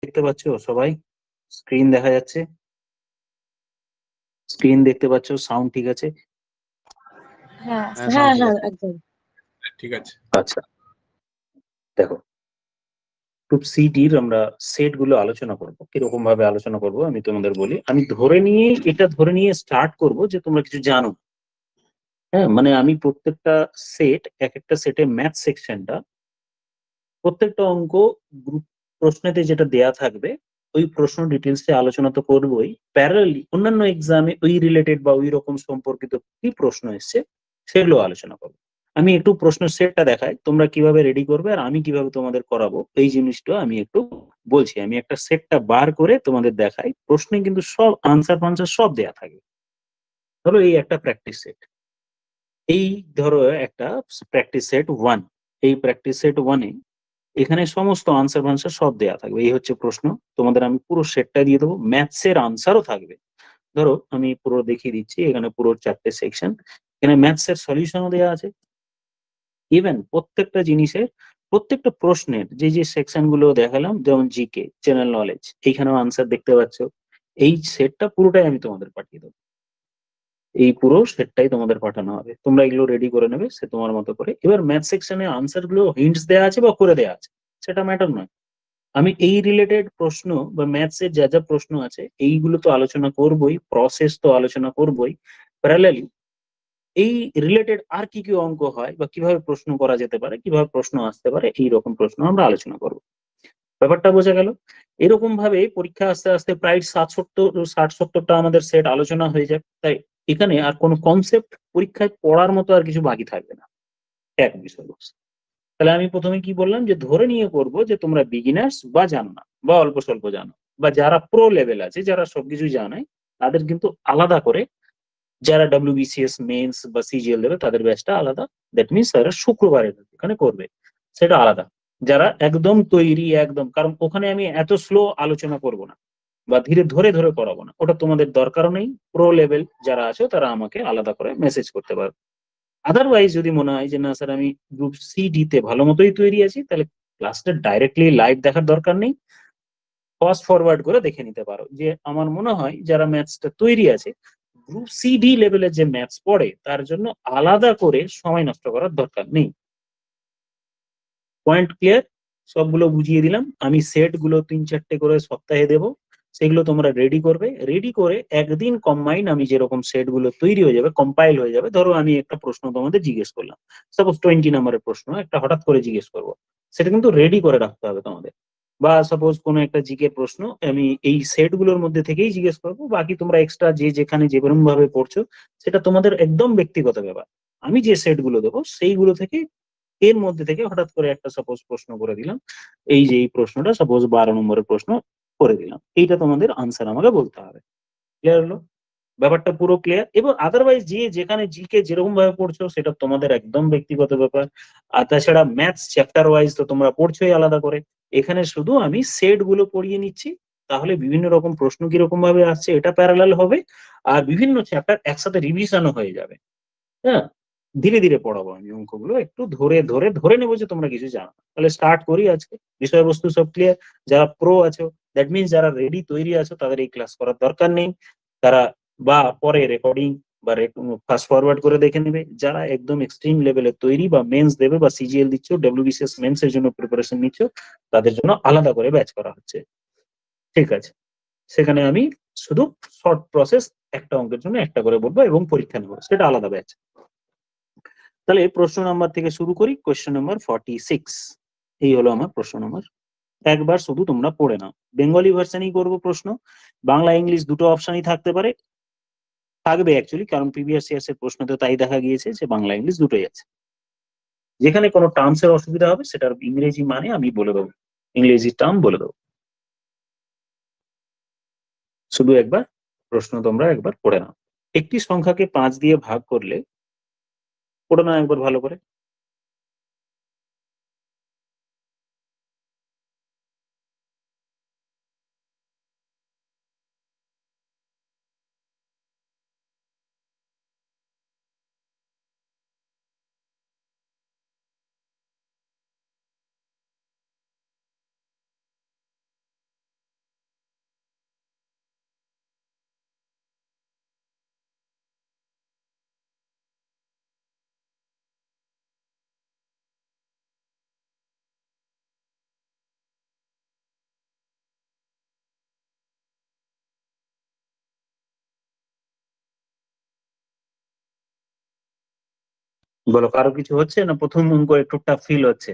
দেখতে পাচ্ছ সবাই? স্ক্রিন দেখা যাচ্ছে? স্ক্রিন দেখতে পাচ্ছ? সাউন্ড ঠিক আছে? হ্যাঁ হ্যাঁ হ্যাঁ ঠিক হ্যাঁ আছে, একদম ঠিক আছে। আচ্ছা, দেখো, গ্রুপ সিডির আমরা সেট গুলো আলোচনা করবো। কিরকম ভাবে আলোচনা করব আমি তোমাদের বলি। আমি ধরে নিয়ে স্টার্ট করব যে তোমরা কিছু জানো। হ্যাঁ, মানে আমি প্রত্যেকটা সেট, এক একটা সেটে ম্যাথ সেকশনটা, প্রত্যেকটা অঙ্ক গ্রুপ প্রশ্নেতে যেটা দেয়া থাকবে ওই প্রশ্ন ডিটেলসে আলোচনা তো করবোই, প্যারালালি অন্যান্য এক্সামে ওই রিলেটেড বা ওই রকম সম্পর্কিত কি প্রশ্ন এসছে সেগুলো আলোচনা করবো। আমি একটু প্রশ্ন সেটটা দেখাই, তোমরা কিভাবে রেডি করবে আর আমি কিভাবে তোমাদের করাবো এই জিনিসটা আমি একটু বলছি। আমি একটা সেটটা বার করে তোমাদের দেখাই, প্রশ্নে কিন্তু সব আনসার ফানসার সব দেয়া থাকবে। ধরো এই একটা প্র্যাকটিস সেট, এই ধরো একটা প্র্যাকটিস সেট 1, এই প্র্যাকটিস সেট 1-এ এখানে সমস্ত আনসার ফানসার সব দেয়া থাকবে। এই হচ্ছে প্রশ্ন, তোমাদের আমি পুরো সেটটা দিয়ে দেবো, ম্যাথস এর আনসারও থাকবে। ধরো আমি পুরো দেখিয়ে দিচ্ছি, এখানে পুরো 4টে সেকশন, এখানে ম্যাথস এর সলিউশনও দেওয়া আছে। ইভেন প্রত্যেকটা জিনিসের, প্রত্যেকটা প্রশ্নের যে যে সেকশন গুলো দেখালাম, যেমন জিকে, জেনারেল নলেজ, এইখানেও আনসার দেখতে পাচ্ছ। এই সেটটা পুরোটাই আমি তোমাদের পাঠিয়ে দেবো, এই পুরো সেটটাই তোমাদের পাঠানো হবে। তোমরা এগুলো রেডি করে নেবে সে তোমার মতো করে। এবার ম্যাথ সেকশনে আনসার গুলো হিন্টস দেওয়া আছে বা করে দেওয়া আছে সেটা ম্যাটার নয়। আমি এই রিলেটেড প্রশ্ন বা ম্যাথস এর যা যা প্রশ্ন আছে এইগুলো তো আলোচনা করবই, প্রসেস তো আলোচনা করবই, প্যারালালি এই রিলেটেড আর কি কি অঙ্ক হয় বা কিভাবে প্রশ্ন করা যেতে পারে, কিভাবে প্রশ্ন আসতে পারে, এই রকম প্রশ্ন আমরা আলোচনা করব। ব্যাপারটা বোঝা গেল? এরকম ভাবে পরীক্ষা আস্তে আস্তে প্রায় 60-70টা আমাদের সেট আলোচনা হয়ে যায়। তাই এখানে আর কোনো কনসেপ্ট পরীক্ষায় পড়ার মতো আর কিছু বাকি থাকবে না, এক বিষয়বস্তু। তাহলে আমি প্রথমে কি বললাম যে ধরে নিয়ে করব যে তোমরা বিগিনার্স বা জানো না বা অল্প স্বল্প জানো, বা যারা প্রো লেভেল আছে যারা সবকিছু জানে তাদের কিন্তু আলাদা করে, যারা ডব্লিউবিসিএস মেন্স বা সিজিএল দেবে তাদের ব্যাচটা আলাদা। দ্যাট মিনস তারা শুক্রবারে ওখানে করবে, সেটা আলাদা। যারা একদম তৈরি একদম, কারণ ওখানে আমি এত স্লো আলোচনা করব না বা ধীরে ধরে ধরে করাবো না, ওটা তোমাদের দরকারও নেই। প্রো লেভেল যারা আছে তারা আমাকে আলাদা করে মেসেজ করতে পারবে। আদারওয়াইজ যদি মনে হয় যে না স্যার আমি গ্রুপ সি ডি তে ভালো মতোই তৈরি আছি, তাহলে ক্লাসটা ডাইরেক্টলি লাইভ দেখার দরকার নেই, ফাস্ট ফরওয়ার্ড করে দেখে নিতে পারো। যে আমার মনে হয় যারা ম্যাথসটা তৈরি আছে, গ্রুপ সি ডি লেভেলের যে ম্যাথস পড়ে তার জন্য আলাদা করে সময় নষ্ট করার দরকার নেই। Point clear? সবগুলো বুঝিয়ে দিলাম। আমি সেট গুলো 3-4টে করে সপ্তাহে দেবো, সেগুলো তোমরা রেডি করবে। রেডি করে একদিন কম্বাইন, আমি যেরকম সেট গুলো তৈরি হয়ে যাবে, কম্পাইল হয়ে যাবে, ধরো আমি একটা প্রশ্ন তোমাদের জিজ্ঞেস করলাম, সাপোজ 20 নম্বরের প্রশ্ন একটা হঠাৎ করে জিজ্ঞেস করবো, সেটা কিন্তু রেডি করে রাখতে হবে তোমাদের। বা সাপোজ কোনো একটা জিকে প্রশ্ন আমি এই সেট গুলোর মধ্যে থেকেই জিজ্ঞেস করবো, বাকি তোমরা এক্সট্রা যে যেখানে যেরকম ভাবে পড়ছো সেটা তোমাদের একদম ব্যক্তিগত ব্যাপার। আমি যে সেট গুলো দেবো সেইগুলো থেকে, এর মধ্যে থেকে হঠাৎ করে একটা সাপোজ প্রশ্ন করে দিলাম, এই যে এই প্রশ্নটা সাপোজ 12 নম্বরের প্রশ্ন করে দিলাম, এইটা তোমাদের আনসার আমাকে বলতে হবে। ক্লিয়ার হলো? ব্যাপারটা পুরো ক্লিয়ার। এবং আদারওয়াইজ যে যেখানে জিকে যেরকম ভাবে পড়ছো সেটা তোমাদের একদম ব্যক্তিগত ব্যাপার। আর তাছাড়া ম্যাথস চ্যাপ্টার ওয়াইজ তো তোমরা পড়ছোই আলাদা করে, এখানে শুধু আমি সেট গুলো পড়িয়ে নিচ্ছি। তাহলে বিভিন্ন রকম প্রশ্ন কিরকম ভাবে আসছে এটা প্যারালাল হবে, আর বিভিন্ন চ্যাপ্টার একসাথে রিভিশনও হয়ে যাবে। হ্যাঁ, ধীরে ধীরে পড়াবো আমি অঙ্কগুলো, একটু ধরে ধরে ধরে নেবো যে তোমরা কিছু জানো। তাহলে স্টার্ট করি আজকে। বিষয়বস্তু সব ক্লিয়ার? যারা প্রো আছো, দ্যাট মিনস যারা রেডি তৈরি আছো, তাদের এই ক্লাস করার দরকার নেই। তারা বা পরে রেকর্ডিং বা ফাস্ট ফরওয়ার্ড করে দেখে নেবে। যারা একদম এক্সট্রিম লেভেলে তৈরি বা মেন্স দেবে বা সিজিএল দিচ্ছ, ডব্লিউবিসিএস মেন্স এর জন্য প্রিপারেশন নিচ্ছ, তাদের জন্য আলাদা করে ব্যাচ করা হচ্ছে। ঠিক আছে? সেখানে আমি শুধু শর্ট প্রসেস একটা অঙ্কের জন্য একটা করে বলবো এবং পরীক্ষা নেবো, সেটা আলাদা ব্যাচ। তাহলে প্রশ্ন নাম্বার থেকে শুরু করি, কোয়েশ্চেন নাম্বার 46। এই হলো আমার প্রশ্ন নাম্বার। একবার শুধু তোমরা পড়ে নাও, বেঙ্গলি ভার্সনই করবো প্রশ্ন, বাংলা ইংলিশ দুটো অপশনই থাকতে পারে, থাকবে অ্যাকচুয়ালি, কারণ প্রিভিয়াস ইয়ার্স এর প্রশ্নতে তাই দেখা গিয়েছে যে বাংলা ইংলিশ দুটোই আছে। যেখানে কোনো টার্মস এর অসুবিধা হবে সেটার ইংরেজি মানে আমি বলে দেবো, ইংরেজি টার্ম বলে দেবো। শুধু একবার প্রশ্ন তোমরা একবার পড়ে নাও। একটি সংখ্যাকে 5 দিয়ে ভাগ করলে, পড়ে নাও একবার ভালো করে। বলো, কারো কিছু হচ্ছে না? প্রথম অঙ্ক একটু টাফ ফিল হচ্ছে?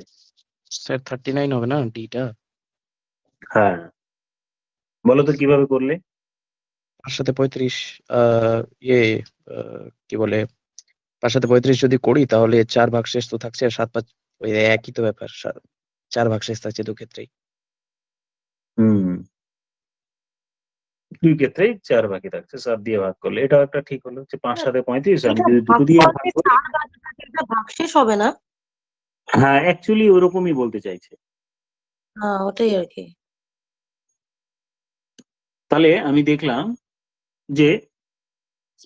স্যার 39 হবে না ডিটা? হ্যাঁ, বলো তো কিভাবে করলে? 5 সাথে 35 ইয়ে কি বলে 5 সাথে 35 যদি করি তাহলে 4 ভাগশেষ তো থাকছে আর 7 5 ওই একই তো ব্যাপার। 4 ভাগশেষ থাকছে দু ক্ষেত্রেই। হুম, দুই ক্ষেত্রেই 4 বাকি থাকছে, 7 দিয়ে ভাগ করলে। এটাও একটা ঠিক হলো যে 5 সাথে 35, আমি এটা যদি দুটো দিয়ে ভাগ করি। 4 বাকি থাকে, এটা ভাগশেষ হবে না? হ্যাঁ, অ্যাকচুয়ালি ওরকমই বলতে চাইছে। হ্যাঁ, ওটাই আর কি। তাহলে আমি দেখলাম যে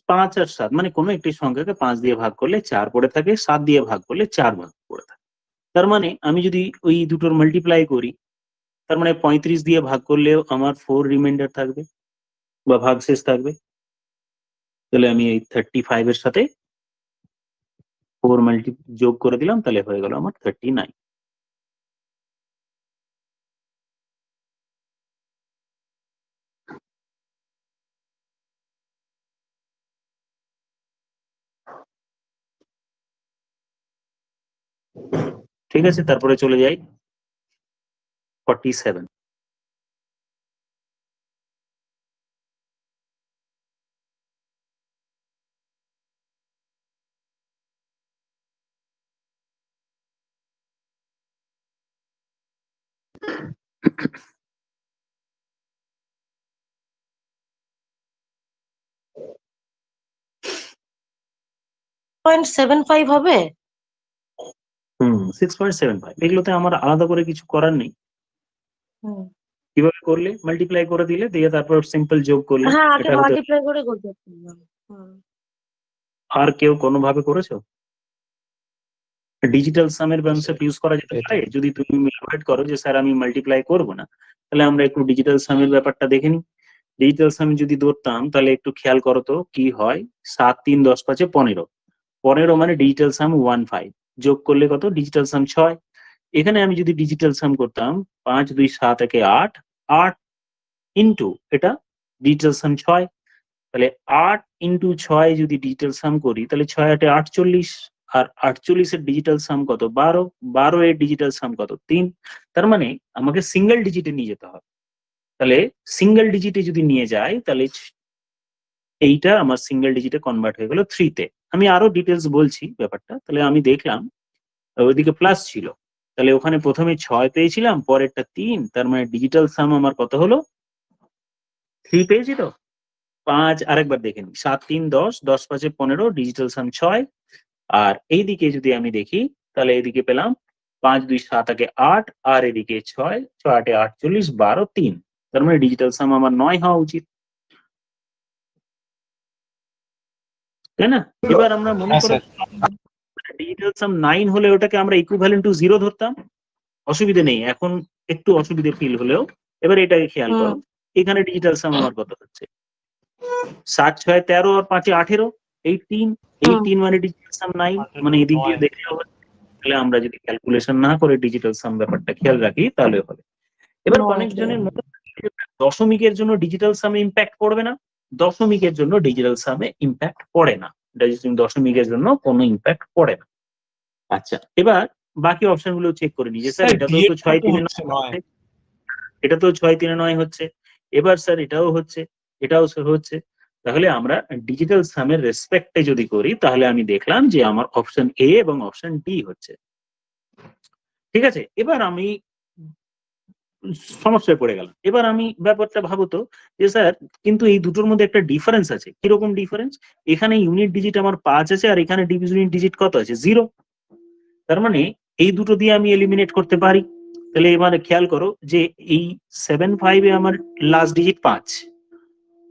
5 আর 7 মানে কোনো একটি সংখ্যাকে 5 দিয়ে ভাগ করলে 4 পড়ে থাকে, 7 দিয়ে ভাগ করলে 4 ভাগ পড়ে থাকে। তার মানে আমি যদি ওই দুটোর মাল্টিপ্লাই করি, তার মানে 35 দিয়ে ভাগ করলেও আমার 4 রিমাইন্ডার থাকবে বা ভাগশেষ থাকবে। তাহলে আমি এই 35 এর সাথে 4 যোগ করে দিলাম, তাহলে হয়ে গেল আমার 39। ঠিক আছে, তারপরে চলে যাই 47। .75 হবে? 6.75। এগুলোতে আমার আলাদা করে কিছু করার নেই। হুম। কিভাবে করলে? মাল্টিপ্লাই করে দিলে, দিয়ে তারপর সিম্পল যোগ করলে। হ্যাঁ, আগে এটা হতে মাল্টিপ্লাই করে করতে পারলাম। আর কেউ কোনোভাবে করেছো? ডিজিটাল সামের কনসেপ্ট ইউজ করা যেতে এই তো। পারে। যদি তুমি অ্যাভয়েড করো যে স্যার আমি মাল্টিপ্লাই করব না, তাহলে আমরা একটু ডিজিটাল সামের ব্যাপারটা দেখে নিই। ডিজিটাল সাম যদি ধরতাম, তাহলে একটু খেয়াল করো তো কি হয়। 7 3 10 5 15। 15 মানে ডিজিটাল সাম 15। যোগ করলে কত? ডিজিটাল সাম 6। এখানে আমি যদি ডিজিটাল সাম করতাম, 5 2 7 1 8, 8 ইন্টু এটা ডিজিটাল সাম 6। তাহলে 8 ইন্টু 6 যদি ডিজিটাল সাম করি, তাহলে 6 8 48। আর 48 এর ডিজিটাল সাম কত? 12। 12 এর ডিজিটাল সাম কত? 3। তার মানে আমাকে সিঙ্গেল ডিজিটে নিয়ে যেতে হবে। তাহলে সিঙ্গেল ডিজিটে যদি নিয়ে যাই, তাহলে এইটা আমার সিঙ্গেল ডিজিটে কনভার্ট হয়ে গেল 3 তে। আমি আরো ডিটেলস বলছি ব্যাপারটা। তাহলে আমি দেখলাম ওইদিকে প্লাস ছিল, তাহলে ওখানে প্রথমে 6 পেয়েছিলাম, পরেরটা 3। তার মানে ডিজিটাল সাম আমার কত হলো? 3 পেয়েছি তো। 5 আরেকবার দেখে নিই। 7 3 10, 10 5 15, ডিজিটাল সাম 6। আর এইদিকে যদি আমি দেখি, তাহলে এদিকে পেলাম 5 2 7 8 8, আর এদিকে 6 6 8 48, 12 3। তার মানে ডিজিটাল সাম আমার 9 হওয়া উচিত, তাই না? এবার আমরা মনে হ্যাঁ করো স্যার। ডিজিটাল সাম 9 হলে ওটাকে আমরা ইকুইভ্যালেন্ট টু 0 ধরতাম। অসুবিধে নেই, এখন একটু অসুবিধে ফিল হলেও এবার এটাকে খেয়াল করো। এখানে ডিজিটাল সাম আমার কত হচ্ছে? 7 6 13 আর 5 18, 18। 18 মানে ডিজিটাল সাম 9, মানে এদিক দিয়ে দেখলেও হবে। তাহলে আমরা যদি ক্যালকুলেশন না করে ডিজিটাল সাম ব্যাপারটা খেয়াল রাখি, তাহলে হবে। এবার অনেকজনের মনে দশমিকের জন্য ডিজিটাল সামে ইম্প্যাক্ট পড়বে না। দশমিকের জন্য ডিজিটাল সামে ইম্প্যাক্ট পড়ে না। দশমিকের জন্য কোনো ইম্প্যাক্ট পড়ে না। আচ্ছা, এবার বাকি অপশন গুলো চেক করে নিই যে স্যার এটা তো 6 3 9, এটা তো 6 3 9 হচ্ছে। এবার স্যার এটাও হচ্ছে, এটাও হচ্ছে। তাহলে আমরা ডিজিটাল সামের রেসপেক্টে যদি করি, তাহলে আমি দেখলাম যে আমার অপশন এ এবং অপশন ডি হচ্ছে। ঠিক আছে, এবার আমি সমস্যায় পড়ে গেলাম। এবার আমি ব্যাপারটা ভাবো তো যে স্যার কিন্তু এই দুটোর মধ্যে একটা ডিফারেন্স আছে। কিরকম ডিফারেন্স? এখানে ইউনিট ডিজিট আমার 5 আছে, আর এখানে ডিভিশন ডিজিট কত আছে? 0। তার মানে এই দুটো দিয়ে আমি এলিমিনেট করতে পারি। তাহলে এবারে খেয়াল করো যে এই 7 5 এ আমার লাস্ট ডিজিট 5,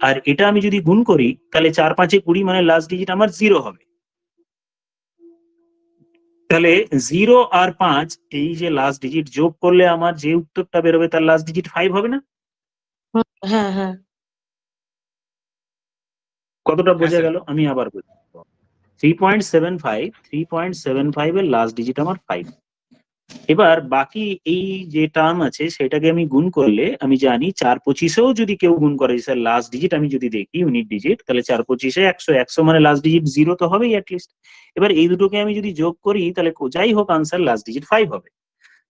আর এটা আমি যদি গুণ করি, তাহলে 4 5 20, মানে লাস্ট ডিজিট আমার 0 হবে। তাহলে 0 আর 5, এই যে লাস্ট ডিজিট যোগ করলে আমার যে উত্তরটা বেরোবে তার লাস্ট ডিজিট 5 হবে না? হ্যাঁ হ্যাঁ। কতটা বোঝা গেল? আমি আবার বলছি। 3.75 এর লাস্ট ডিজিট আমার 5। এবার বাকি এই যে টার্ম আছে সেটাকে আমি গুণ করলে আমি জানি 4-25-এও যদি কেউ গুণ করে, স্যার লাস্ট ডিজিট আমি যদি দেখি ইউনিট ডিজিট, তাহলে 4-25-এ 100, 100 মানে লাস্ট ডিজিট 0 তো হবেই অ্যাটলিস্ট। এবার এই দুটোকে আমি যদি যোগ করি তাহলে যাই হোক আনসার লাস্ট ডিজিট 5 হবে।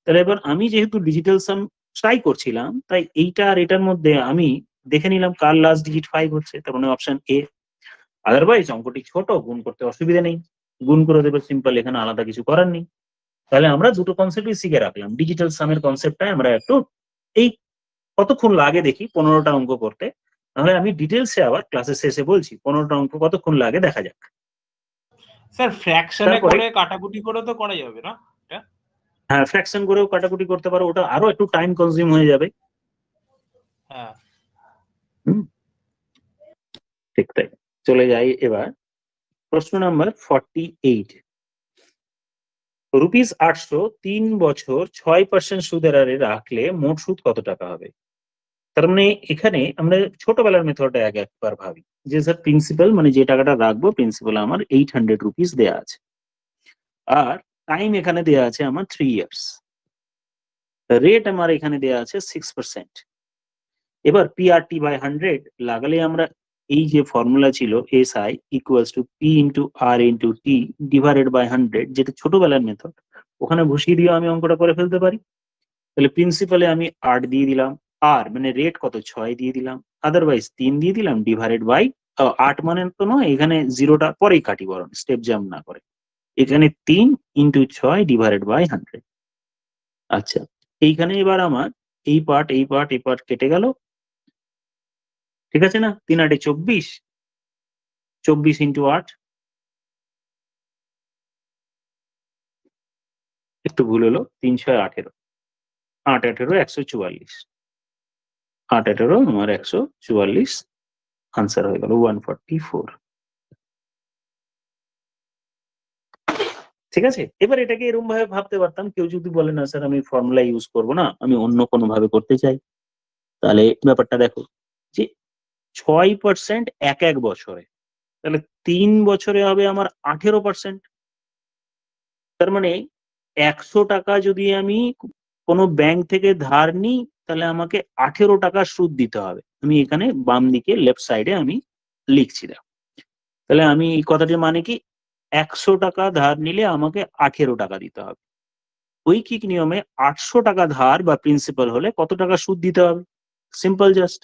তাহলে এবার আমি যেহেতু ডিজিটাল সাম ট্রাই করছিলাম, তাই এইটা আর এটার মধ্যে আমি দেখে নিলাম কার লাস্ট ডিজিট 5 হচ্ছে, তার মানে অপশন এ। আদারওয়াইজ অঙ্কটি ছোট, গুণ করতে অসুবিধা নেই, গুণ করে দেবে সিম্পল, এখানে আলাদা কিছু করার নেই। তাহলে আমরা দুটো কনসেপ্টই শিখে রাখলাম। ডিজিটাল সামের কনসেপ্টটাই আমরা একটু এই কতক্ষণ লাগে দেখি 15টা অঙ্ক করতে, তাহলে আমি ডিটেলসে আবার ক্লাসের শেষে বলছি 15টা অঙ্ক কতক্ষণ লাগে দেখা যাক। স্যার ফ্র্যাকশনে তারপরে করে কাটাকুটি করে তো করা যাবে না এটা? হ্যাঁ, ফ্র্যাকশন করেও কাটাকুটি করতে পারো, ওটা আরো একটু টাইম কনজিউম হয়ে যাবে। হ্যাঁ ঠিক তাই। চলে যাই এবার প্রশ্ন নাম্বার 48। ₹800 3 বছর 6% সুদের হারে রাখলে মোট সুদ কত টাকা হবে? তার মানে এখানে আমরা ছোটবেলার মেথডটা একবার ভাবি যে স্যার প্রিন্সিপাল মানে যে টাকাটা রাখবো প্রিন্সিপাল আমার 800 রুপিস দেয়া আছে, আর টাইম এখানে দেয়া আছে আমার 3 ইয়ার্স, রেট আমার এখানে দেয়া আছে 6%। এবার পিআরটি বাই 100 লাগালে আমরা এই যে ফর্মুলা ছিল SI equals to P into R into T divided by 100, যেটা ছোটবেলার মেথড, ওখানে বসিয়ে দিয়ে আমি অঙ্কটা করে ফেলতে পারি। তাহলে প্রিন্সিপালে আমি 8 দিয়ে দিলাম, আর মানে রেট কত 6 দিয়ে দিলাম, আদারওয়াইজ 3 দিয়ে দিলাম ডিভাইডেড বাই 8 মানে তো নয়, এখানে জিরোটা পরেই কাটি বরং স্টেপ জাম্প না করে, এখানে 3 ইন্টু 6 ডিভাইডেড বাই 100। আচ্ছা, এইখানে এবার আমার এই পার্ট এই পার্ট এই পার্ট কেটে গেল, ঠিক আছে না? 3 8 24, 24 ইন্টু 8, একটু ভুল হলো, 3 6 18, 8 18 144, 8 18 আমার 144, আনসার হয়ে গেল 144। ঠিক আছে, এবার এটাকে এরকম ভাবে ভাবতে পারতাম, কেউ যদি বলে না স্যার আমি ফর্মুলা ইউজ করব না, আমি অন্য কোনো ভাবে করতে চাই, তাহলে ব্যাপারটা দেখো যে 6% এক এক বছরে, তাহলে 3 বছরে হবে আমার 18%। তার মানে 100 টাকা যদি আমি কোনো ব্যাংক থেকে ধার নিই তাহলে আমাকে 18 টাকা সুদ দিতে হবে। আমি এখানে বাম দিকে লেফট সাইডে আমি লিখছি না, তাহলে আমি এই কথাটির মানে কি 100 টাকা ধার নিলে আমাকে 18 টাকা দিতে হবে। ঐকিক নিয়মে 800 টাকা ধার বা প্রিন্সিপাল হলে কত টাকা সুদ দিতে হবে? সিম্পল জাস্ট,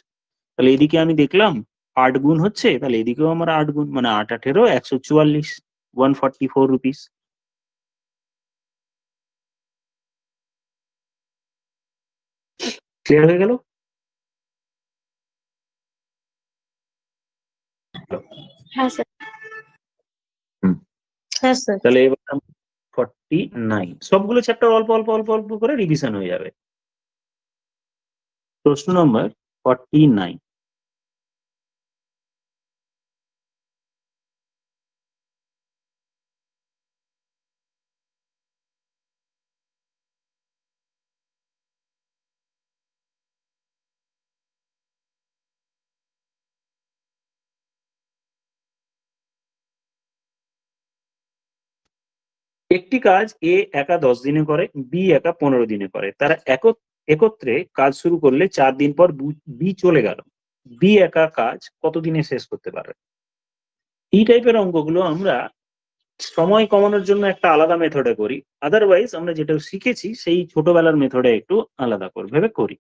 তাহলে এদিকে আমি দেখলাম 8 গুণ হচ্ছে, তাহলে এদিকেও আমার 8 গুণ, মানে 8 18 144, 144 রুপিস। ক্লিয়ার হয়ে গেল? হ্যাঁ স্যার। হুম। হ্যাঁ স্যার। তাহলে এবার 49, সবগুলো চ্যাপ্টার অল্প অল্প অল্প অল্প করে রিভিশন হয়ে যাবে। প্রশ্ন নম্বর 49। একটি কাজ এ একা 10 দিনে করে, বি একা 15 দিনে করে, তারা একত্রে কাজ শুরু করলে 4 দিন পর বি চলে গেল, বি একা কাজ কত দিনে শেষ করতে পারে? এই টাইপের অঙ্কগুলো আমরা সময় কমানোর জন্য একটা আলাদা মেথডে করি, আদারওয়াইজ আমরা যেটা শিখেছি সেই ছোটবেলার মেথডে একটু আলাদা ভেবে করি।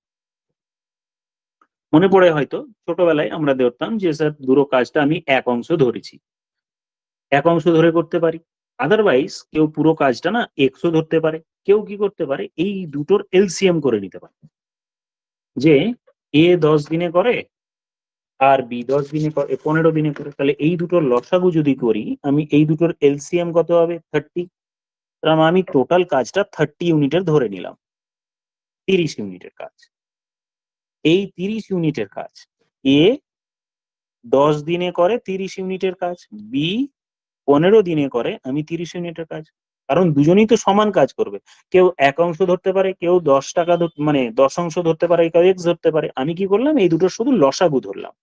মনে পড়ে হয়তো ছোটবেলায় আমরা ধরতাম যে স্যার পুরো কাজটা আমি এক অংশ ধরেছি, এক অংশ ধরে করতে পারি, আদারওয়াইজ কেউ পুরো কাজটা না এক্সও ধরতে পারে, কেউ কি করতে পারে এই দুটোর এলসিএম করে নিতে পারে, যে এ 10 দিনে করে আর বি 10 দিনে করে, 15 দিনে করে, তাহলে এই দুটোর লসাগু যদি করি আমি, এই দুটোর এলসিএম কত হবে 30, তাহলে আমি টোটাল কাজটা 30 ইউনিটের ধরে নিলাম, 30 ইউনিটের কাজ। এই 30 ইউনিটের কাজ এ 10 দিনে করে 30 ইউনিটের কাজ, বি 15 দিনে করে আমি 30 ইউনিটের কাজ, কারণ দুজনেই তো সমান কাজ করবে, কেউ এক অংশ ধরতে পারে, কেউ 10 টাকা মানে 10 অংশ ধরতে পারে, কেউ এক্স ধরতে পারে, আমি কি করলাম এই দুটো শুধু লসাগু ধরলাম,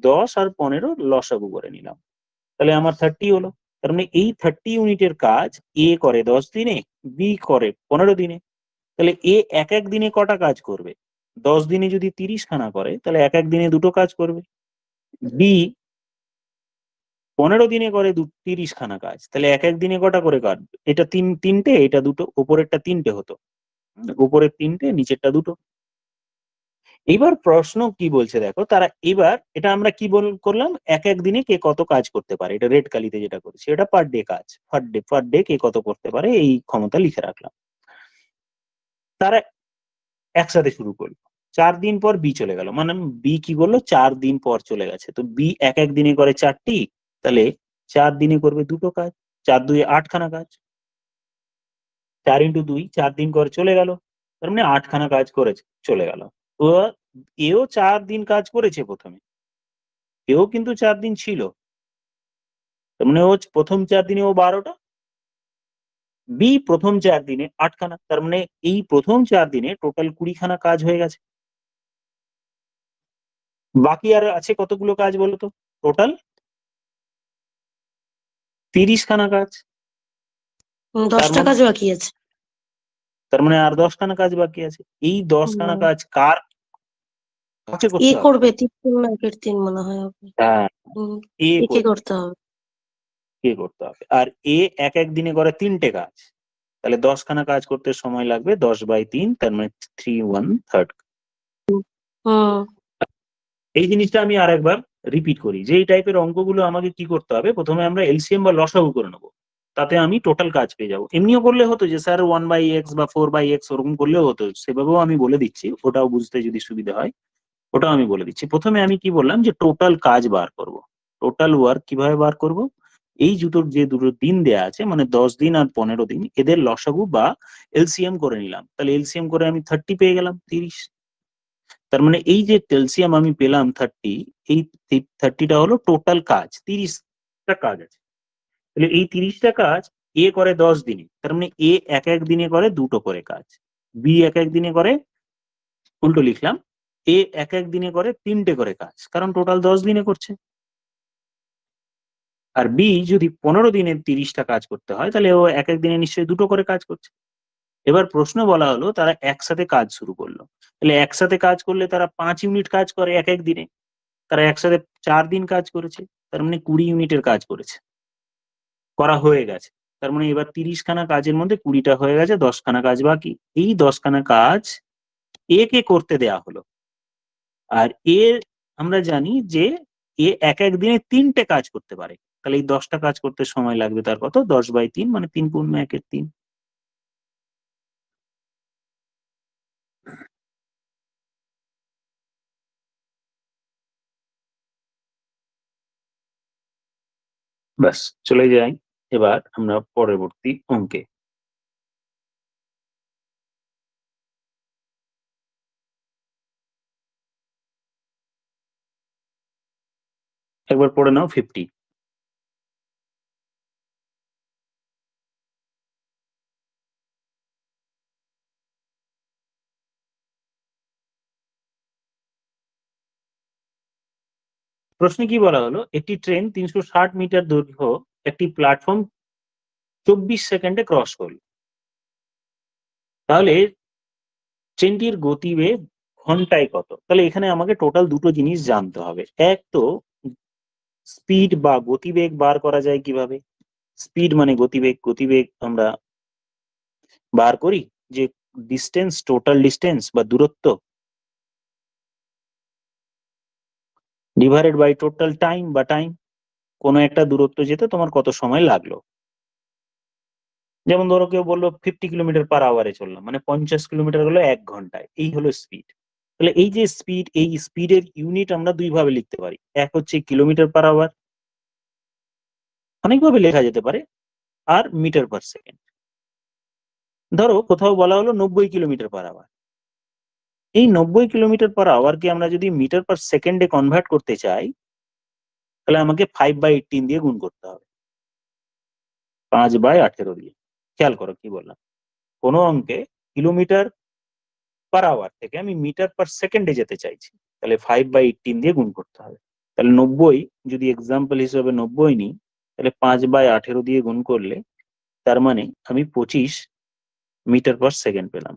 10 আর 15 লসাগু করে নিলাম, তাহলে আমার 30 হলো। তার মানে এই 30 ইউনিটের কাজ এ করে 10 দিনে, বি করে 15 দিনে, তাহলে এ এক এক দিনে কটা কাজ করবে? 10 দিনে যদি 30 খানা করে তাহলে এক এক দিনে দুটো কাজ করবে। বি 15 দিনে করে 30 খানা কাজ, তাহলে এক এক দিনে কটা করে কাজ? এটা তিনটে, এটা দুটো, উপরেরটা তিনটে হতো, উপরের তিনটে, নিচেরটা দুটো। এবার প্রশ্ন কি বলছে দেখো, তারা এবার এটা আমরা কি করলাম, এক এক দিনে কে কত কাজ করতে পারে, এটা রেড কালিতে যেটা করেছি এটা পার ডে কাজ, পার ডে কে কত করতে পারে এই ক্ষমতা লিখে রাখলাম। তারা একসাথে শুরু করলো, 4 দিন পর বি চলে গেল, মানে বি কি করলো, 4 দিন পর চলে গেছে। তো বি এক এক দিনে করে 4টি, তাহলে 4 দিনে করবে দুটো কাজ, 4 2 8 খানা কাজ, 4 ইন্টু 2 4 দিন করে চলে গেল, তার মানে 8 খানা কাজ করেছে, চলে গেল। তো এও 4 দিন কাজ করেছে প্রথমে, এও কিন্তু 4 দিন ছিল, তার মানে ও প্রথম 4 দিনে ও 12টা, বি প্রথম 4 দিনে 8 খানা, তার মানে এই প্রথম 4 দিনে টোটাল 20 খানা কাজ হয়ে গেছে। বাকি আর আছে কতগুলো কাজ বলো তো? টোটাল 30 খানা কাজ। তার 10টা মধ্যে কাজ বাকি আছে। তার মানে আর 10 খানা কাজ বাকি আছে। এই 10 খানা কাজ কার কাছে এ করতে হবে? করবে 3 মনে হয় হবে। হ্যাঁ, এ একে করতে হবে। কে করতে হবে। আর এ এক এক দিনে করে 3টে কাজ, তাহলে 10 খানা কাজ করতে সময় লাগবে 10/3, তার মানে 3/1/3। হুম এই জিনিসটা আমি আর একবার রিপিট করি, যে এই টাইপের অঙ্কগুলো আমাকে কি করতে হবে, প্রথমে আমরা এলসিএম বা লসাগু করে নেবো, তাতে আমি টোটাল কাজ পেয়ে যাবো। এমনিও করলে হতো যে স্যার 1/x বা 4/x ওরকম করলেও হতো, সেভাবেও আমি বলে দিচ্ছি, ওটাও বুঝতে যদি সুবিধা হয় ওটাও আমি বলে দিচ্ছি। প্রথমে আমি কি বললাম, যে টোটাল কাজ বার করব, টোটাল ওয়ার্ক কিভাবে বার করব, এই যে দুটো দিন দেয়া আছে, মানে 10 দিন আর 15 দিন, এদের লসাগু বা এলসিএম করে নিলাম, তাহলে এলসিএম করে আমি 30 পেয়ে গেলাম, 30। তার মানে এই যে এলসিএম আমি পেলাম 30, এই 30টা হলো টোটাল কাজ, 30টা কাজ আছে। তাহলে এই 30টা কাজ এ করে 10 দিনে, তার মানে এ এক এক দিনে করে দুটো করে কাজ, বি এক এক দিনে করে, উল্টো লিখলাম, এ এক এক দিনে করে 3টে করে কাজ, কারণ টোটাল 10 দিনে করছে। আর বি যদি 15 দিনে 30টা কাজ করতে হয়, তাহলে ও এক এক দিনে নিশ্চয়ই দুটো করে কাজ করছে। এবার প্রশ্ন বলা হলো তারা একসাথে কাজ শুরু করলো, তাহলে একসাথে কাজ করলে তারা 5 ইউনিট কাজ করে এক এক দিনে, তারা একসাথে 4 দিন কাজ করেছে, তার মানে 20 ইউনিটের কাজ করেছে, করা হয়ে গেছে। তার মানে এবার 30 খানা কাজের মধ্যে 20টা হয়ে গেছে, 10 খানা কাজ বাকি। এই 10 খানা কাজ এ কে করতে দেয়া হলো, আর এর আমরা জানি যে এ এক এক দিনে 3টে কাজ করতে পারে, তাহলে এই 10টা কাজ করতে সময় লাগবে তার কত, 10/3, মানে 3×1=3। ব্যাস, চলে যাই এবার আমরা পরবর্তী অঙ্কে। একবার পড়ে নাও 50। প্রশ্নে কি বলা হলো, একটি ট্রেন 360 মিটার দৈর্ঘ্য একটি প্ল্যাটফর্ম 24 সেকেন্ডে ক্রস করলো, তাহলে ট্রেনটির গতিবেগ ঘন্টায় কত? তাহলে এখানে আমাকে টোটাল দুটো জিনিস জানতে হবে। এক তো স্পিড বা গতিবেগ বার করা যায় কিভাবে, স্পিড মানে গতিবেগ, গতিবেগ আমরা বার করি যে ডিস্টেন্স, টোটাল ডিস্টেন্স বা দূরত্ব, ডিভাইডেড বাই টোটাল টাইম বা টাইম, কোনো একটা দূরত্ব যেতে তোমার কত সময় লাগলো। যেমন ধরো কেউ বললো 50 কিলোমিটার পার আওয়ারে চললাম, মানে 50 কিলোমিটার হলো 1 ঘন্টায়, এই হলো স্পিড। তাহলে এই যে স্পিড, এই স্পিডের ইউনিট আমরা দুই ভাবে লিখতে পারি, এক হচ্ছে কিলোমিটার পার আওয়ার, অনেকভাবে লেখা যেতে পারে, আর মিটার পার সেকেন্ড। ধরো কোথাও বলা হলো 90 কিলোমিটার পার আওয়ার, এই 90 কিলোমিটার পার আওয়ারকে আমরা যদি মিটার পার সেকেন্ডে কনভার্ট করতে চাই, তাহলে আমাকে 5/18 দিয়ে গুণ করতে হবে, 5/18 দিয়ে। খেয়াল করো কি বললাম, কোনো অঙ্কে কিলোমিটার পার আওয়ার থেকে আমি মিটার পার সেকেন্ডে যেতে চাইছি, তাহলে 5/18 দিয়ে গুণ করতে হবে। তাহলে 90, যদি এক্সাম্পল হিসেবে 90 নিই, তাহলে 5/18 দিয়ে গুণ করলে, তার মানে আমি 25 মিটার পার সেকেন্ড পেলাম।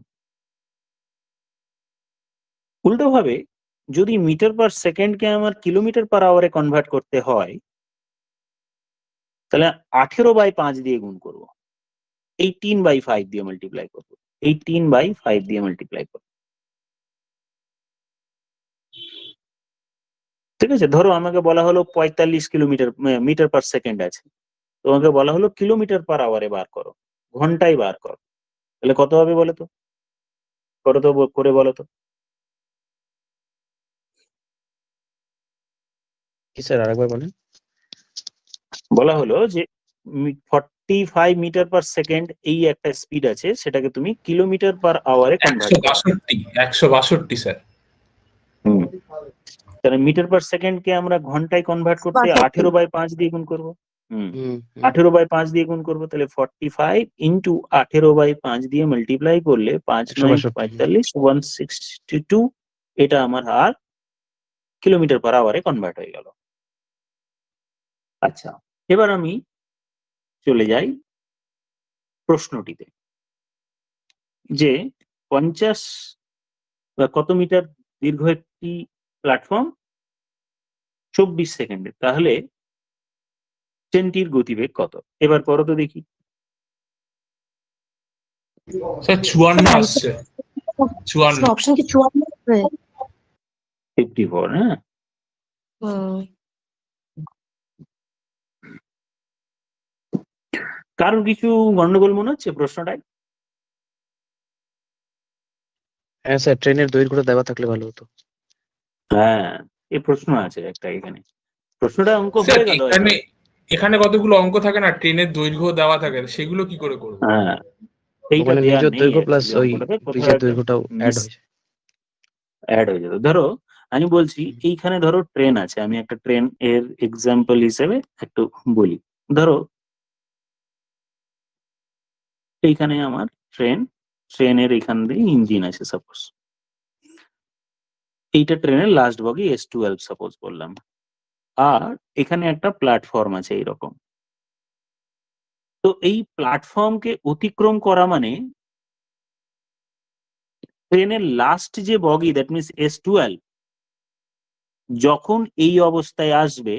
উল্টো ভাবে যদি মিটার পার সেকেন্ডকে আমার কিলোমিটার পার আওয়ারে কনভার্ট করতে হয়, তাহলে 18/5 দিয়ে গুণ করব, 18/5 দিয়ে মাল্টিপ্লাই করবো, 18/5 দিয়ে মাল্টিপ্লাই করবো। ঠিক আছে, ধরো আমাকে বলা হলো 45 কিলোমিটার মিটার পার সেকেন্ড আছে, তোমাকে বলা হলো কিলোমিটার পার আওয়ারে বার করো, ঘন্টায় বার করো, তাহলে কত হবে বলো তো, করে বলো তো। কি স্যার আরেকবার বলেন। বলা হলো যে 45 মিটার পার সেকেন্ড এই একটা স্পিড আছে, সেটাকে তুমি কিলোমিটার পার আওয়ারে কনভার্ট করো। 162 স্যার। হুম, তাহলে মিটার পার সেকেন্ডকে আমরা ঘন্টায় কনভার্ট করতে 18/5 দিয়ে গুণ করবো। হুম, 18/5 দিয়ে গুণ করবো, তাহলে 45 ইন্টু 18/5 দিয়ে মাল্টিপ্লাই করলে 5 9 45 162, এটা আমার আর কিলোমিটার পার আওয়ারে কনভার্ট হয়ে গেল। আচ্ছা, এবার আমি চলে যাই প্রশ্নটিতে, যে 50 বা কত মিটার দীর্ঘ একটি প্ল্যাটফর্ম 24 সেকেন্ডে, তাহলে ট্রেনটির গতিবেগ কত? এবার করো তো দেখি। স্যার 54 আসছে, 54। অপশন কি 54 হবে? 54, হ্যাঁ। হুম, কারোর কিছু গন্ডগোল মনে হচ্ছে প্রশ্নটায়? হ্যাঁ স্যার, ট্রেনের দৈর্ঘ্যটা দেওয়া থাকলে ভালো হতো। হ্যাঁ, এই প্রশ্ন আছে একটা এখানে, প্রশ্নটা অঙ্ক স্যার হয়ে গেল। এখানে কতগুলো অঙ্ক থাকে না, ট্রেনের দৈর্ঘ্য দেওয়া থাকে, সেগুলো কি করে করব? হ্যাঁ, এইটা ওখানে দেয়া নিজের নেই দৈর্ঘ্য প্লাস actually ওই অঙ্কটাতে, কোথাও ব্রিজের একটা দৈর্ঘ্যটাও অ্যাড মিস হয়ে যায়। অ্যাড হয়ে যেত। ধরো আমি বলছি এইখানে ধরো ট্রেন আছে, আমি একটা ট্রেন এর এক্সাম্পল হিসেবে একটু বলি। ধরো এইখানে আমার ট্রেনের এখান দিয়ে ইঞ্জিন আছে সাপোজ, এইটা ট্রেনের লাস্ট বগি S12 সাপোজ বললাম, আর এখানে একটা প্ল্যাটফর্ম আছে এইরকম। তো এই প্ল্যাটফর্মকে অতিক্রম করা মানে ট্রেনের লাস্ট যে বগি, দ্যাট মিনস S12, যখন এই অবস্থায় আসবে,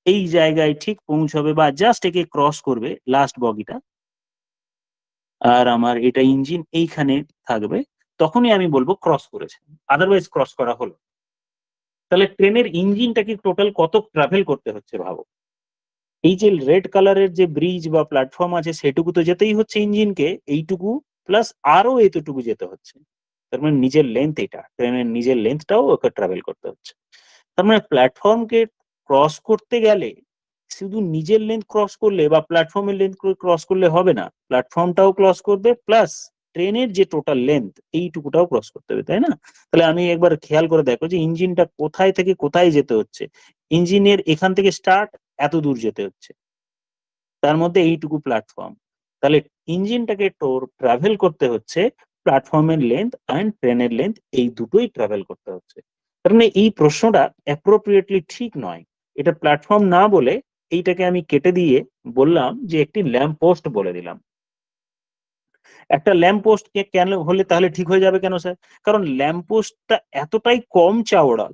এই জায়গায় ঠিক পৌঁছবে বা জাস্ট একে ক্রস করবে লাস্ট বগিটা, আর আমার এটা ইঞ্জিন এইখানে থাকবে, তখনই আমি বলবো ক্রস করেছে, আদারওয়াইজ ক্রস করা হলো। তাহলে ট্রেনের ইঞ্জিনটাকে টোটাল কত ট্রাভেল করতে হচ্ছে ভাবো। এই যে রেড কালারের যে ব্রিজ বা প্ল্যাটফর্ম আছে, সেটুকু তো যেতেই হচ্ছে ইঞ্জিনকে, এইটুকু প্লাস আরো এতটুকু যেতে হচ্ছে, তার মানে নিজের লেন্থ, এটা ট্রেনের নিজের লেন্থটাও ওকে ট্রাভেল করতে হচ্ছে। তার মানে প্ল্যাটফর্মকে ক্রস করতে গেলে শুধু নিজের লেন্থ ক্রস করলে বা প্ল্যাটফর্মের লেন্থ ক্রস করলে হবে না, প্ল্যাটফর্মটাও ক্রস করবে প্লাস ট্রেনের যে টোটাল লেন্থ এইটুকুটাও ক্রস করতে হবে, তাই না? তাহলে আমি একবার খেয়াল করে দেখো যে ইঞ্জিনটা কোথায় থেকে কোথায় যেতে হচ্ছে। ইঞ্জিনের এখান থেকে স্টার্ট এত দূর যেতে হচ্ছে, তার মধ্যে এইটুকু প্ল্যাটফর্ম, তাহলে ইঞ্জিনটাকে ট্রাভেল করতে হচ্ছে প্ল্যাটফর্মের লেন্থ অ্যান্ড ট্রেনের লেন্থ, এই দুটোই ট্রাভেল করতে হচ্ছে। তার মানে এই প্রশ্নটা অ্যাপ্রোপ্রিয়েটলি ঠিক নয়, এটা প্ল্যাটফর্ম না বলে এইটাকে আমি কেটে দিয়ে বললাম যে একটি ল্যাম্প পোস্ট বলে দিলাম। একটা ল্যাম্প পোস্টকে কেন হলে তাহলে ঠিক হয়ে যাবে কেন স্যার? কারণ ল্যাম্প পোস্টটা এতটাই কম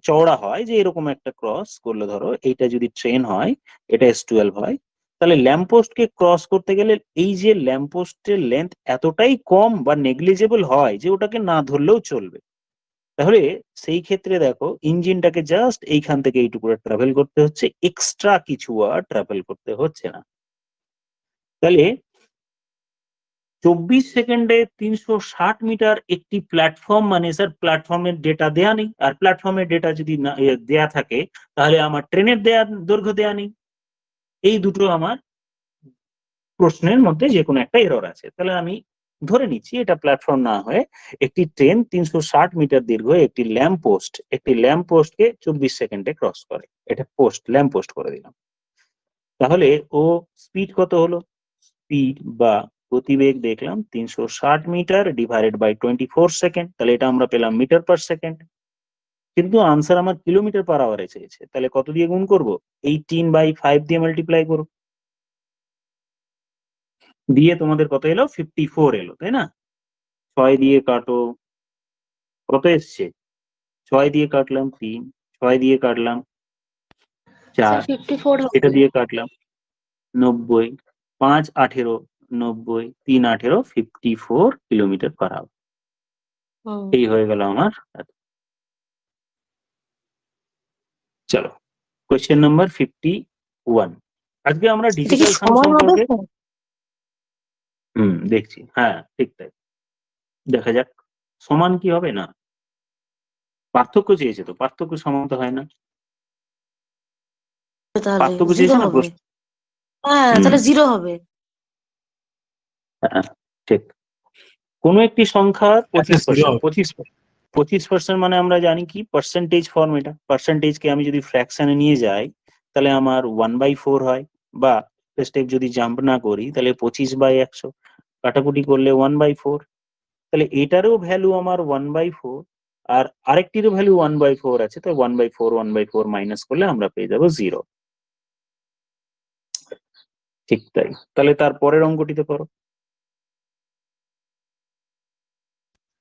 চওড়া হয় যে এরকম একটা ক্রস করলে, ধরো এইটা যদি ট্রেন হয়, এটা S12 হয়, তাহলে ল্যাম্প পোস্টকে ক্রস করতে গেলে এই যে ল্যাম্প পোস্টের লেন্থ এতটাই কম বা নেগলিজেবল হয় যে ওটাকে না ধরলেও চলবে। তাহলে সেই ক্ষেত্রে দেখো ইঞ্জিনটাকে জাস্ট এইখান থেকে এইটুকু ট্রাভেল করতে হচ্ছে, এক্সট্রা কিছু আর ট্রাভেল করতে হচ্ছে না। তাহলে 24 সেকেন্ডে 360 মিটার একটি প্ল্যাটফর্ম, মানে স্যার প্ল্যাটফর্মের ডেটা দেয়া নেই, আর প্ল্যাটফর্মের ডেটা যদি না দেয়া থাকে, তাহলে আমার ট্রেনের দৈর্ঘ্য দেয়া নেই। এই দুটো আমার প্রশ্নের মধ্যে যে কোনো একটা এরর আছে। তাহলে আমি ধরে নিচ্ছি এটা প্ল্যাটফর্ম না হয়ে একটি ট্রেন 360 মিটার দীর্ঘ একটি ল্যাম্প পোস্টকে 24 সেকেন্ডে ক্রস করে, এটা ল্যাম্প পোস্ট করে দিলাম। তাহলে ও স্পিড কত হলো? স্পিড বা গতিবেগ দেখলাম 360 মিটার ডিভাইডেড বাই 24 সেকেন্ড, তাহলে এটা আমরা পেলাম মিটার পার সেকেন্ড। কিন্তু আনসার আমার কিলোমিটার পার আওয়ারে চেয়েছে, তাহলে কত দিয়ে গুণ করব? 18/5 দিয়ে মাল্টিপ্লাই করব, দিয়ে তোমাদের কত এলো? 54 এলো, তাই না? 6 দিয়ে কাটো, কত এসছে? 6 দিয়ে কাটলাম 3, 6 দিয়ে কাটলাম 4, 54 এটা হবে। দিয়ে কাটলাম 90, 5 18 90, 3 18 54 কিলোমিটার পার আওয়ার। হুম। এই হয়ে গেল আমার। চলো কোয়েশ্চেন নাম্বার 51। আজকে আমরা এটা কি ডিজিটাল সাম সমান হবে সম্পর্কে স্যার? দেখছি। হ্যাঁ ঠিক তাই, দেখা যাক সমান কি হবে না। পার্থক্য চেয়েছে তো, পার্থক্য সমান তো হয় না। তাহলে পার্থক্য 0 চেয়েছে না হবে। প্রশ্ন। হ্যাঁ, তাহলে 0 হবে। হ্যাঁ, ঠিক। কোন একটি সংখ্যার আচ্ছা, 25%, 0 25% মানে আমরা জানি কি পার্সেন্টেজ ফর্ম। এটা পার্সেন্টেজকে আমি যদি ফ্র্যাকশনে নিয়ে যাই তাহলে আমার 1/4 হয়, বা স্টেপ যদি জাম্প না করি তাহলে 25/100, কাটাকুটি করলে 1/4। তাহলে এটারও ভ্যালু আমার 1/4, আর আরেকটিরও ভ্যালু 1/4 আছে, তো 1/4 মাইনাস করলে আমরা পেয়ে যাবো 0। ঠিক তাই। তাহলে তার পরের অঙ্কটিতে করো।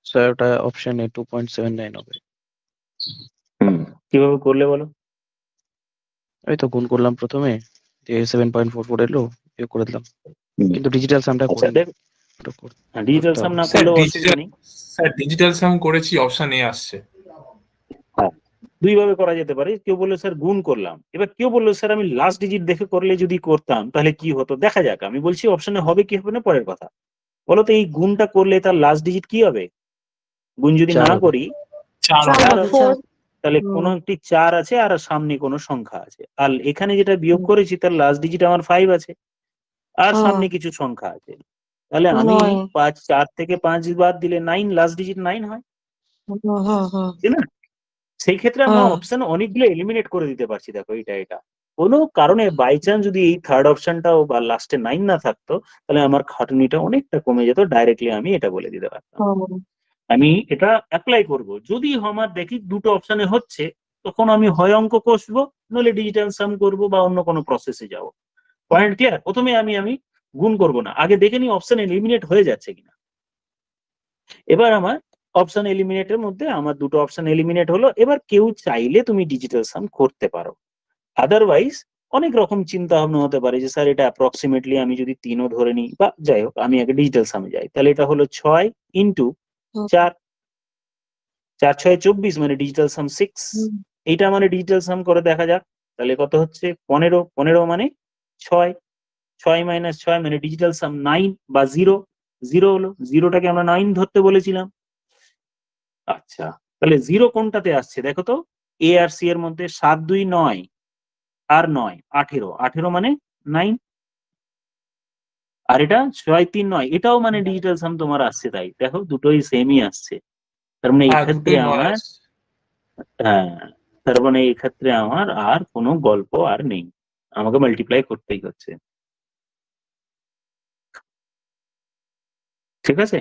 স্যার ওটা অপশন এ 2.79 হবে। কিভাবে করলে বলো? এই তো গুণ করলাম প্রথমে, দিয়ে 7.44 এলো, বিয়োগ করে দিলাম। কিন্তু ডিজিটাল সামটা আচ্ছা করিনি। দেখ, ডিজিটাল সাম না স্যার করলেও অসুবিধা নেই। ডিজিটাল সাম করেছি, অপশন এ আসছে। হ্যাঁ, দুইভাবে করা যেতে পারে। কেউ বললো স্যার গুণ করলাম, এবার কেউ বললো স্যার আমি লাস্ট ডিজিট দেখে করলে যদি করতাম তাহলে কি হতো, দেখা যাক। আমি বলছি অপশনে হবে কি হবে না পরের কথা। বলো তো এই গুণটা করলে তার লাস্ট ডিজিট কি হবে? গুণ যদি 4 না হবে। করি 4 4 হবে। 4 হবে, হবে। 4। তাহলে হুম। কোনো একটি 4 আছে আর সামনে কোনো সংখ্যা আছে, আর এখানে যেটা বিয়োগ করেছি তার লাস্ট ডিজিট আমার 5 আছে, আর সামনে কিছু সংখ্যা আছে। তাহলে আমি 9। 4 থেকে 5 বাদ দিলে 9, লাস্ট ডিজিট 9 হয়, হুম, হুম, হুম। তাই না? সেই ক্ষেত্রে আমরা অপশন অনেকগুলো এলিমিনেট করে দিতে পারছি। দেখো এটা কোনো কারণে বাই চান্স যদি এই থার্ড অপশনটাও বা লাস্টে 9 না থাকতো তাহলে আমার খাটুনিটা অনেকটা কমে যেত, ডাইরেক্টলি আমি এটা বলে দিতে পারতাম। হুম। আমি এটা অ্যাপ্লাই করব। যদি আমার দেখি দুটো অপশনে হচ্ছে, তখন আমি হয় অঙ্ক কষবো, নইলে ডিজিটাল সাম করব বা অন্য কোনো প্রসেসে যাব। Point clear? প্রথমে আমি গুণ করব না, আগে দেখে নিই অপশন এলিমিনেট হয়ে যাচ্ছে কিনা। এবার আমার অপশন এলিমিনেটের মধ্যে আমার দুটো অপশন এলিমিনেট হলো। এবার কেউ চাইলে তুমি ডিজিটাল সাম করতে পারো, আদারওয়াইজ অনেক রকম চিন্তা ভাবনা হতে পারে যে স্যার এটা অ্যাপ্রক্সিমেটলি আমি যদি 3ও ধরে নিই, বা যাই হোক আমি আগে ডিজিটাল সামে যাই। তাহলে এটা হলো 6 ইন্টু 4, 4 6 24, মানে ডিজিটাল সাম 6। হুম। এইটা মানে ডিজিটাল সাম করে দেখা যাক। তাহলে কত হচ্ছে? 15, 15 মানে 6, 6 মাইনাস 6 মানে ডিজিটাল সাম 9 বা 0, 0 হলো। 0টাকে আমরা 9 ধরতে বলেছিলাম। আচ্ছা, তাহলে 0 কোনটাতে আসছে দেখো তো? এ আর সি এর মধ্যে 7 2 9 আর 9 18, 18 মানে 9, আর এটা 6 3 9, এটাও মানে ডিজিটাল সাম তোমার আসছে। তাই দেখো দুটোই সেমই আসছে। তার মানে এই হ্যাঁ, ক্ষেত্রে দুটোই 9 আমার, আসছে। হ্যাঁ, তার মানে এই ক্ষেত্রে আমার আর কোনো গল্প আর নেই, আমাকে মাল্টিপ্লাই করতেই হচ্ছে। ঠিক আছে?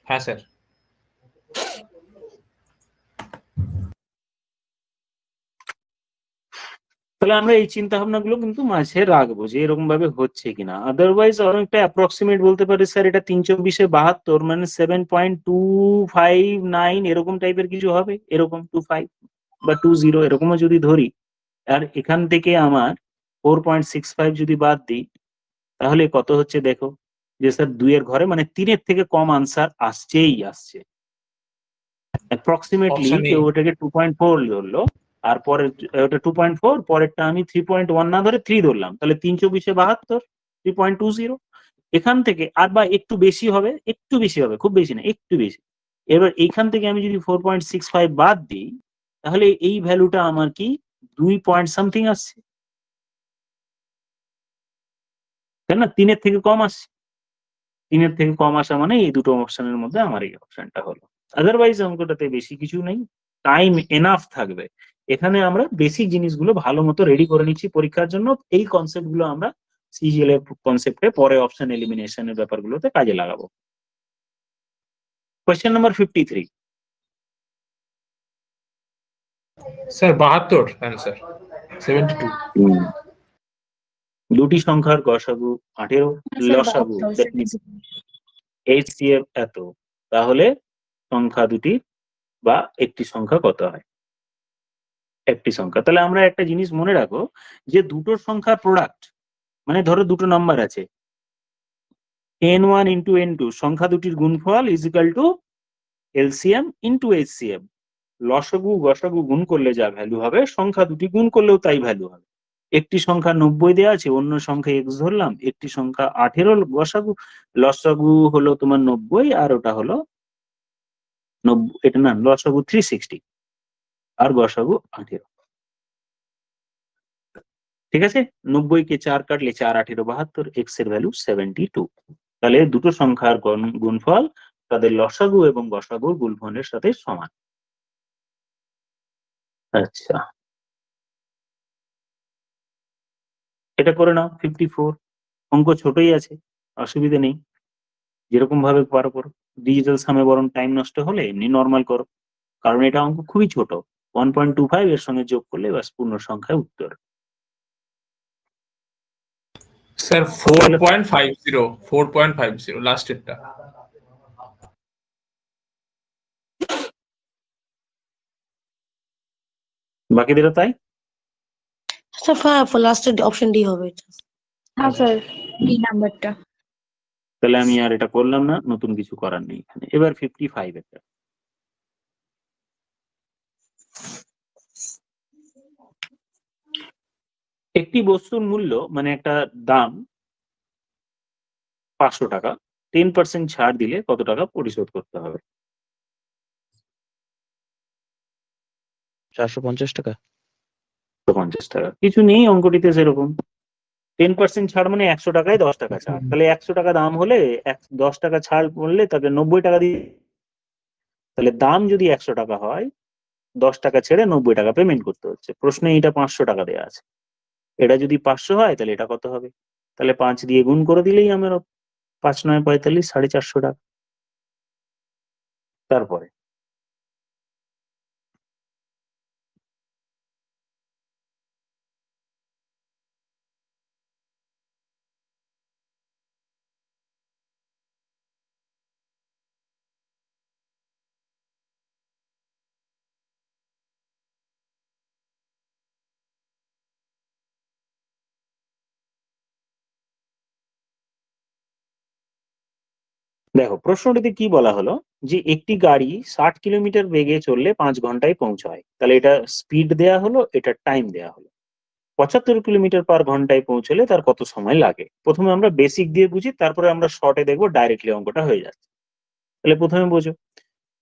হ্যাঁ স্যার। তাহলে আমরা এই চিন্তা ভাবনাগুলো কিন্তু মাঝে রাখবো যে এরকম ভাবে হচ্ছে কিনা। আদারওয়াইজ অনেকটা অ্যাপ্রক্সিমেট বলতে পারি স্যার এটা 3 24 72, মানে 7.259 এরকম টাইপের কিছু হবে, এরকম 25 বা 20 এরকমও যদি ধরি। আর এখান থেকে আমার 4.65 যদি বাদ দিই তাহলে কত হচ্ছে দেখো, যে স্যার 2 এর ঘরে মানে 3 এর থেকে কম আনসার আসছেই আসছে। Approximately option A. কেউ ওটাকে 2.4 ধরলো, আর পরের ওটা 2.4, পরেরটা আমি 3.1 না ধরে 3 ধরলাম, তাহলে 3 24 72, 3.20। এখান থেকে আর বা একটু বেশি হবে, একটু বেশি হবে, খুব বেশি না, একটু বেশি। এবার এইখান থেকে আমি যদি 4.65 বাদ দিই তাহলে এই ভ্যালুটা আমার কি 2 পয়েন্ট সামথিং আসছে, তাই না? 3 এর থেকে কম আসছে। 3 এর থেকে কম আসা মানে এই দুটো অপশনের মধ্যে আমার এই অপশনটা হলো। আদারওয়াইজ অঙ্কটাতে বেশি কিছু নেই, টাইম এনাফ থাকবে। এখানে আমরা বেসিক জিনিসগুলো ভালো মতো রেডি করে নিচ্ছি পরীক্ষার জন্য। এই কনসেপ্ট গুলো আমরা সিজিএল এর কনসেপ্টে পরে অপশন এলিমিনেশনের ব্যাপারগুলোতে কাজে লাগাবো। Question number 53। Sir 72 answer 72। দুটি সংখ্যার গসাগু 18, স্যার লসাগু 72, দ্যাট মিনস HCF এত, তাহলে সংখ্যা দুটি বা একটি সংখ্যা কত হয়? একটি সংখ্যা। তাহলে আমরা একটা জিনিস মনে রাখো যে দুটো সংখ্যার প্রোডাক্ট, মানে ধরো দুটো নাম্বার আছে, n1 ইন্টু n2, সংখ্যা দুটির গুণফল is equal to LCM into HCF। লসাগু গসাগু গুণ করলে যা ভ্যালু হবে, সংখ্যা দুটি গুণ করলেও তাই ভ্যালু হবে। একটি সংখ্যা 90 দেওয়া আছে, অন্য সংখ্যা x ধরলাম, একটি সংখ্যা 18 গসাগু, লসাগু হলো তোমার 90 আর ওটা হলো 90, এটা না, লসাগু 360 আর গসাগু 18। ঠিক আছে, 90 কে 4 কাটলে 4 18 72, x এর ভ্যালু 72। তাহলে দুটো সংখ্যার গুণফল তাদের লসাগু এবং গসাগুর গুণফলের সাথে সমান। আচ্ছা, এটা করে নাও 54। অঙ্ক ছোটই আছে, অসুবিধা নেই, যেরকম ভাবে পারো করো। ডিজিটাল সামে বরং টাইম নষ্ট হলে এমনি নর্মাল করো, কারণ এটা অঙ্ক খুবই ছোট। 1.25 এর সঙ্গে যোগ করলে বাস পূর্ণ সংখ্যায় উত্তর। স্যার 4.50 লাস্টেরটা। বাকিদেরও তাই? স্যার লাস্টের অপশন ডি হবে এটা। হ্যাঁ স্যার, ডি নাম্বারটা। তাহলে আমি আর এটা করলাম না, নতুন কিছু করার নেই এখানে। এবার 55 একটা। একটি বস্তুর মূল্য, মানে একটা দাম 500 টাকা, 10% ছাড় দিলে কত টাকা পরিশোধ করতে হবে? 450 টাকা। 150 টাকা। কিছু নেই অঙ্কটিতে সেরকম। 10% ছাড় মানে 100 টাকায় 10 টাকা ছাড়। তাহলে 100 টাকা দাম হলে 10 টাকা ছাড় পড়লে তাকে 90 টাকা দিয়ে, তাহলে দাম যদি 100 টাকা হয়, 10 টাকা ছেড়ে 90 টাকা পেমেন্ট করতে হচ্ছে। প্রশ্নে এটা 500 টাকা দেওয়া আছে, এটা যদি 500 হয় তাহলে এটা কত হবে? তাহলে 5 দিয়ে গুণ করে দিলেই আমরা 5 9 45, 450 টাকা। তারপরে দেখো প্রশ্নটিতে কি বলা হলো, যে একটি গাড়ি 60 কিলোমিটার বেগে চললে 5 ঘন্টায় পৌঁছায়। তাহলে এটা স্পিড দেয়া হলো, এটা টাইম দেয়া হলো। 75 কিলোমিটার পার ঘন্টায় পৌঁছলে তার কত সময় লাগে? প্রথমে আমরা বেসিক দিয়ে বুঝি, তারপরে আমরা শর্টে দেখবো ডাইরেক্টলি অঙ্কটা হয়ে যাচ্ছে। তাহলে প্রথমে বোঝো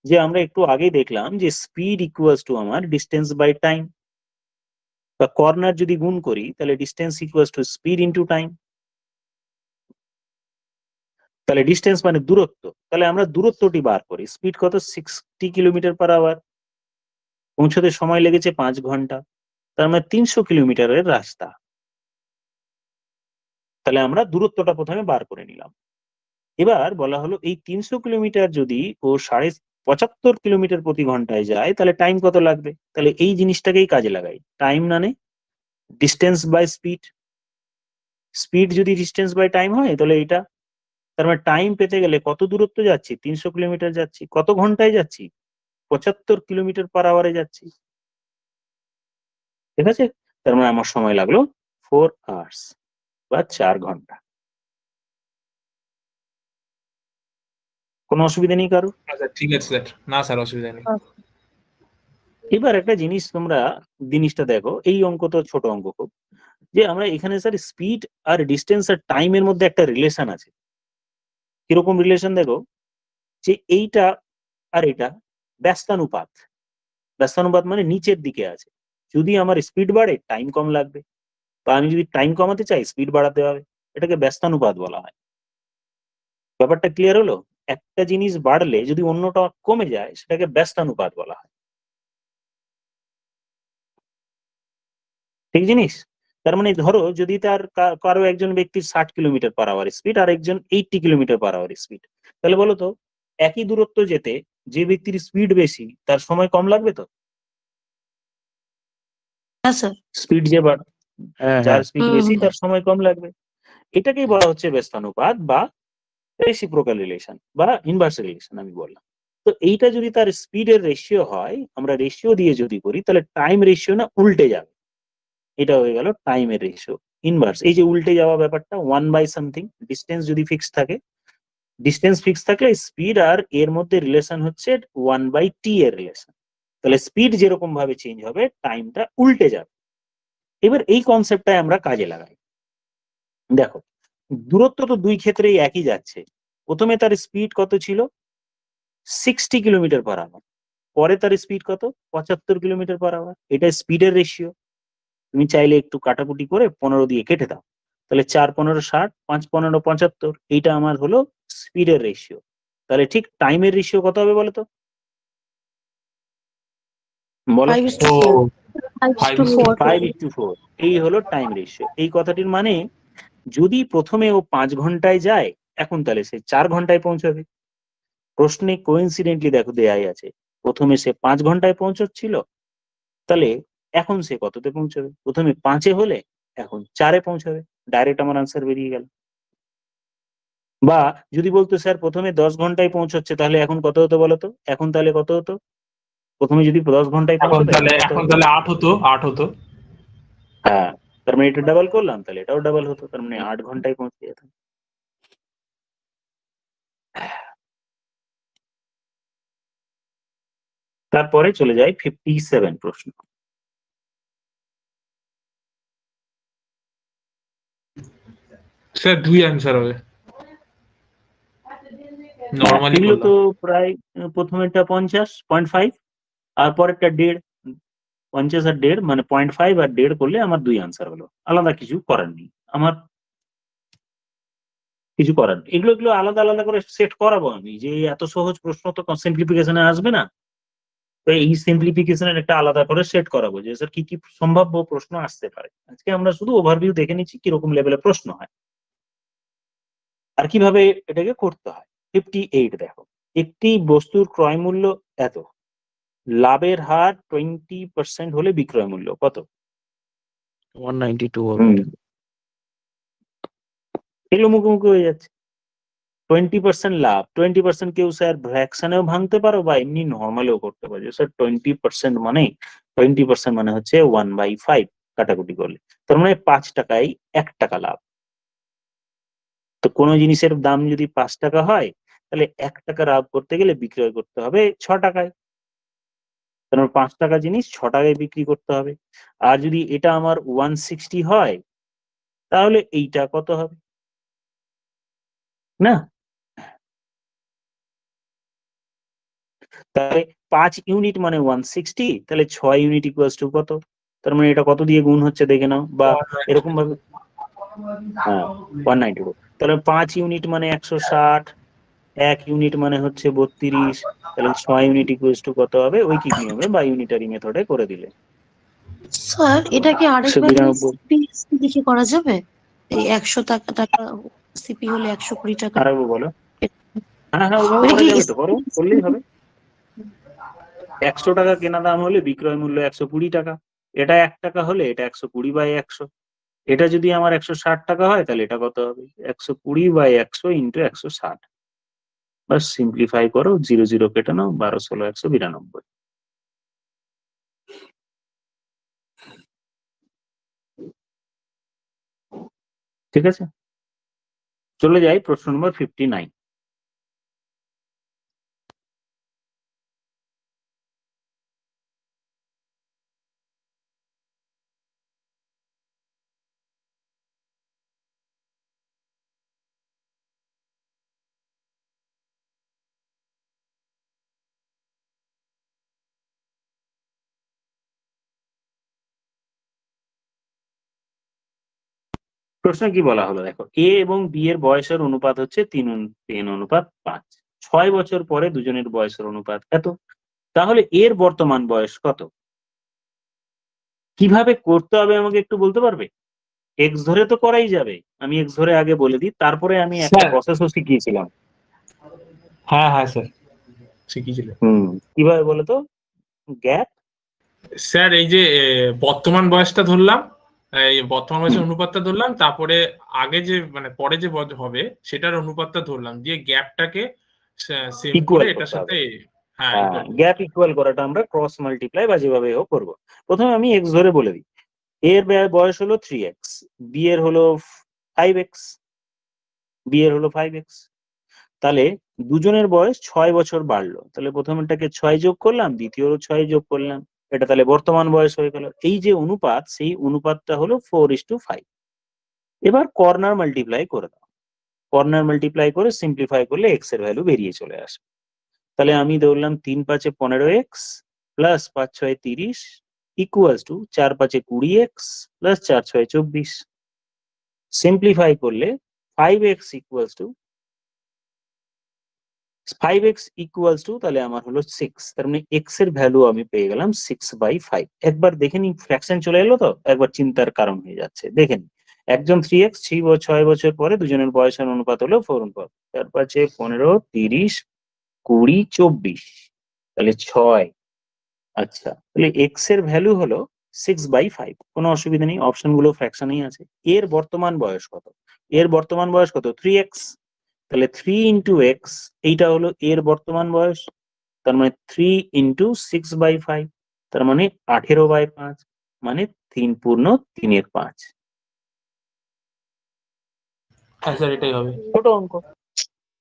যে আমরা একটু আগেই দেখলাম যে স্পিড ইকুয়ালস টু আমার ডিস্টেন্স বাই টাইম, বা কর্নার যদি গুণ করি তাহলে distance equals to speed into time. তাহলে ডিস্টেন্স মানে দূরত্ব, তাহলে আমরা দূরত্বটি বার করি। স্পিড কত? 60 কিলোমিটার পার আওয়ার, পৌঁছতে সময় লেগেছে 5 ঘন্টা, তার মানে 300 কিলোমিটারের রাস্তা। তাহলে আমরা দূরত্বটা প্রথমে বার করে নিলাম। এবার বলা হলো এই 300 কিলোমিটার যদি ও 75 কিলোমিটার প্রতি ঘন্টায় যায়, তাহলে টাইম কত লাগবে? তাহলে এই জিনিসটাকেই কাজে লাগাই। টাইম মানে ডিস্টেন্স বাই স্পিড। স্পিড যদি ডিস্টেন্স বাই টাইম হয় তাহলে এটা, তার মানে টাইম পেতে গেলে কত দূরত্ব যাচ্ছি? 300 কিলোমিটার যাচ্ছি। কত ঘন্টায় যাচ্ছি? 75 কিলোমিটার পার আওয়ারে যাচ্ছি। ঠিক আছে, তার মানে আমার সময় লাগলো 4 আওয়ার্স বা 4 ঘন্টা। কোনো অসুবিধা নেই কারো? আচ্ছা ঠিক আছে স্যার, না স্যার অসুবিধা নেই। এবার একটা জিনিস তোমরা জিনিসটা দেখো, এই অঙ্ক তো ছোট অঙ্ক খুব, যে আমরা এখানে স্যার স্পিড আর ডিস্টেন্স আর টাইমের মধ্যে একটা রিলেশন আছে। কিরকম রিলেশন দেখো, যে এইটা আর এটা ব্যস্তানুপাত। ব্যস্তানুপাত মানে নিচের দিকে আছে। যদি আমার স্পিড বাড়ে টাইম কম লাগবে, বা আমি যদি টাইম কমাতে চাই স্পিড বাড়াতে হবে। এটাকে ব্যস্তানুপাত বলা হয়। ব্যাপারটা ক্লিয়ার হলো? একটা জিনিস বাড়লে যদি অন্যটা কমে যায় সেটাকে ব্যস্তানুপাত বলা হয়। ঠিক জিনিস? তার মানে ধরো যদি তার কারো একজন ব্যক্তির 60 কিলোমিটার পার আওয়ার স্পিড আর একজন 80 কিলোমিটার পার আওয়ার স্পিড, তাহলে বলো তো একই দূরত্ব যেতে যে ব্যক্তির স্পিড বেশি তার সময় কম লাগবে তো? হ্যাঁ স্যার। স্পিড যে হ্যাঁ যার হ্যাঁ স্পিড বেশি তার সময় কম লাগবে। এটাকেই বলা হচ্ছে ব্যস্তানুপাত বা রেসিপ্রোকাল রিলেশন বা ইনভার্স রিলেশন আমি বললাম। তো এইটা যদি তার স্পিডের রেশিও হয়, আমরা রেশিও দিয়ে যদি করি তাহলে টাইম রেশিও না উল্টে যাবে। এটা হয়ে গেল টাইমের রেশিও ইনভার্স। এই যে উল্টে যাওয়া ব্যাপারটা, 1/something ডিস্টেন্স যদি ফিক্স থাকে, ডিস্টেন্স ফিক্স থাকলে স্পিড আর এর মধ্যে রিলেশন হচ্ছে 1/t এর রিলেশন। তাহলে স্পিড যেরকম ভাবে চেঞ্জ হবে টাইমটা উল্টে যাবে। এবার এই কনসেপ্টটাই আমরা কাজে লাগাই। দেখো, দূরত্ব তো দুই ক্ষেত্রেই একই যাচ্ছে। প্রথমে তার স্পিড কত ছিল? 60 কিলোমিটার/আওয়ার। পরে তার স্পিড কত? 75 কিলোমিটার/আওয়ার। এটা স্পিডের রেশিও। তুমি চাইলে একটু কাটাকুটি করে 15 দিয়ে কেটে দাও, তাহলে 4 15 60, 5 15 75। এইটা আমার হলো স্পিডের রেশিও। তাহলে ঠিক টাইমের রেশিও কত হবে বলো তো? বলো। 5:4 5:4 5:4। এই হলো টাইম রেশিও। এই কথাটির মানে যদি প্রথমে ও 5 ঘন্টায় যায়, এখন তাহলে সে 4 ঘন্টায় পৌঁছাবে। প্রশ্নে কোইন্সিডেন্টলি দেখো দেয়াই আছে, প্রথমে সে 5 ঘন্টায় পৌঁছচ্ছিল, তাহলে এখন সে কততে পৌঁছাবে? প্রথমে 5-এ হলে এখন 4-এ পৌঁছাবে। ডাইরেক্ট আমার আনসার বেরিয়ে গেল। বা যদি বলতো স্যার প্রথমে 10 ঘন্টায় পৌঁছচ্ছে, তাহলে এখন কত হতো বলতো? এখন তাহলে কত হতো? প্রথমে যদি 10 ঘন্টায় এখন পৌঁছতো তাহলে এখন কত এখন হতো? তাহলে 8 হতো। হ্যাঁ, তার মানে এটা ডাবল করলাম, তাহলে এটাও ডাবল হতো, তার মানে 8 ঘন্টায় পৌঁছে যেত। তারপরে চলে যায় 57 প্রশ্ন। স্যার 2 অ্যান্সার হবে নরমালি এগুলো তো বললাম। প্রায় প্রথমেরটা 50.5 আর পরেরটা 1.5। 50 আর 1.5 মানে 0.5 আর 1.5 করলে আমার 2 আনসার হলো। আলাদা কিছু করার নেই আমার, কিছু করার নেই। এগুলো এগুলো আলাদা আলাদা করে সেট করাবো আমি, যে এত সহজ প্রশ্ন তো সিম্পলিফিকেশনে আসবে না। তো এই সিম্পলিফিকেশনের একটা আলাদা করে সেট করাবো যে স্যার কি কি সম্ভাব্য প্রশ্ন আসতে পারে। আজকে আমরা শুধু ওভারভিউ দেখে নিচ্ছি কিরকম লেভেলের প্রশ্ন হয় আর কিভাবে এটাকে করতে হয়। 58 দেখো, একটি বস্তুর ক্রয় মূল্য এত, লাভের হার 20% হলে বিক্রয় মূল্য কত? 192 হবে এটা। এগুলো মুখোমুখি হয়ে যাচ্ছে। 20% লাভ, 20% কেউ স্যার ফ্র্যাকশনেও ভাঙতে পারো বা এমনি নর্মালেও করতে পারো। স্যার 20% মানে 20% মানে হচ্ছে 1/5 কাটাকুটি করলে, তার মানে 5 টাকায় 1 টাকা লাভ। তো কোনো জিনিসের দাম যদি 5 টাকা হয়, তাহলে 1 টাকা লাভ করতে গেলে বিক্রয় করতে হবে 6 টাকায়। তার মানে 5 টাকা জিনিস 6 টাকায় বিক্রি করতে হবে। আর যদি এটা আমার 160 হয়, তাহলে এইটা কত হবে না? তাহলে 5 ইউনিট মানে 160, তাহলে 6 ইউনিট ইকুয়ালস টু কত? তার মানে এটা কত দিয়ে গুণ হচ্ছে দেখে নাও, বা এরকম ভাবে। হ্যাঁ, 192। তাহলে 5 ইউনিট মানে 160, 1 ইউনিট মানে হচ্ছে 32, তাহলে 6 ইউনিট ইকুয়ালস টু কত হবে? ঐকিক নিয়মে বা ইউনিটারি মেথডে করে দিলে স্যার এটা কি আরেকবার 192। দেখে করা যাবে? এই 100 টাকা টাকা সিপি হলে 120 টাকা। আর একবার বলো। হ্যাঁ হ্যাঁ, ওভাবে ওটা করা কি যাবে তো, করো, করলেই হবে। 100 টাকা কেনা দাম হলে বিক্রয় মূল্য 120 টাকা। এটা 1 টাকা হলে এটা 120/100। এটা যদি আমার 160 টাকা হয়, তাহলে এটা কত হবে? 120/100 ইন্টু 160। বাস সিম্পলিফাই করো, 0 0 কেটে নাও, 12 16 192। ঠিক আছে, চলে যাই প্রশ্ন নম্বর 59। প্রশ্ন কি বলা হলো দেখো, এ এবং বি এর বয়সের অনুপাত হচ্ছে 3:5। 6 বছর পরে দুজনের বয়সের অনুপাত এত, তাহলে এর বর্তমান বয়স কত? কিভাবে করতে হবে আমাকে একটু বলতে পারবে? এক্স ধরে তো করাই যাবে, আমি এক্স ধরে আগে বলে দিই, তারপরে আমি একটা স্যার প্রসেসও শিখিয়েছিলাম। হ্যাঁ হ্যাঁ স্যার শিখিয়েছিলেন। কিভাবে বলো তো? গ্যাপ। স্যার এই যে বর্তমান বয়সটা ধরলাম, এই বর্তমান বয়সের অনুপাতটা ধরলাম, তারপরে আগে যে মানে পরে যে হবে সেটার অনুপাতটা ধরলাম, দিয়ে গ্যাপটাকে সেম করে ইকুয়াল এটার করতে হবে। সাথে হ্যাঁ হ্যাঁ, equal করতে গ্যাপ হবে। ইকুয়াল করাটা আমরা ক্রস মাল্টিপ্লাই বা যেভাবে হোক করবো। প্রথমে আমি এক্স ধরে বলে দিই, এর বয়স হলো 3x, বি এর হলো 5x, বি এর হলো 5x। তাহলে দুজনের বয়স 6 বছর বাড়লো, তাহলে প্রথমটাকে 6 যোগ করলাম, দ্বিতীয় 6 যোগ করলাম, এটা তাহলে বর্তমান বয়স হয়ে গেল। এই যে অনুপাত, সেই অনুপাতটা হলো 4:5। এবার কর্নার মাল্টিপ্লাই করে দাও, কর্নার মাল্টিপ্লাই করে সিম্পলিফাই করলে এক্স এর ভ্যালু বেরিয়ে চলে আসবে। তাহলে আমি ধরলাম 3×5 = 15x plus 5×6 = 30 equals to 4×5 = 20x plus 4×6 = 24। Simplify করলে 5x equals to 5x equals to তাহলে আমার হলো 6, তার মানে এক্স এর ভ্যালু আমি পেয়ে গেলাম 6/5। একবার দেখে নি ফ্র্যাকশন চলে এলো তো, একবার চিন্তার কারণ হয়ে যাচ্ছে, দেখে নি। একজন 3x 6 বছর পরে দুজনের বয়সের অনুপাত হলো 4 অনুপাত, 4×5 = 15, 30, 20, 24, তাহলে 6। আচ্ছা, তাহলে এক্স এর ভ্যালু হলো 6/5, কোনো অসুবিধা নেই, অপশন গুলো ফ্র্যাকশনেই আছে। এর বর্তমান বয়স কত? এর বর্তমান বয়স কত? 3x, তাহলে 3 ইন্টু এক্স, এইটা হলো এর বর্তমান বয়স, তার মানে 3 ইন্টু 6/5, তার মানে 18/5, মানে 3×3=5। হ্যাঁ স্যার, এটাই হবে। ছোট অঙ্ক।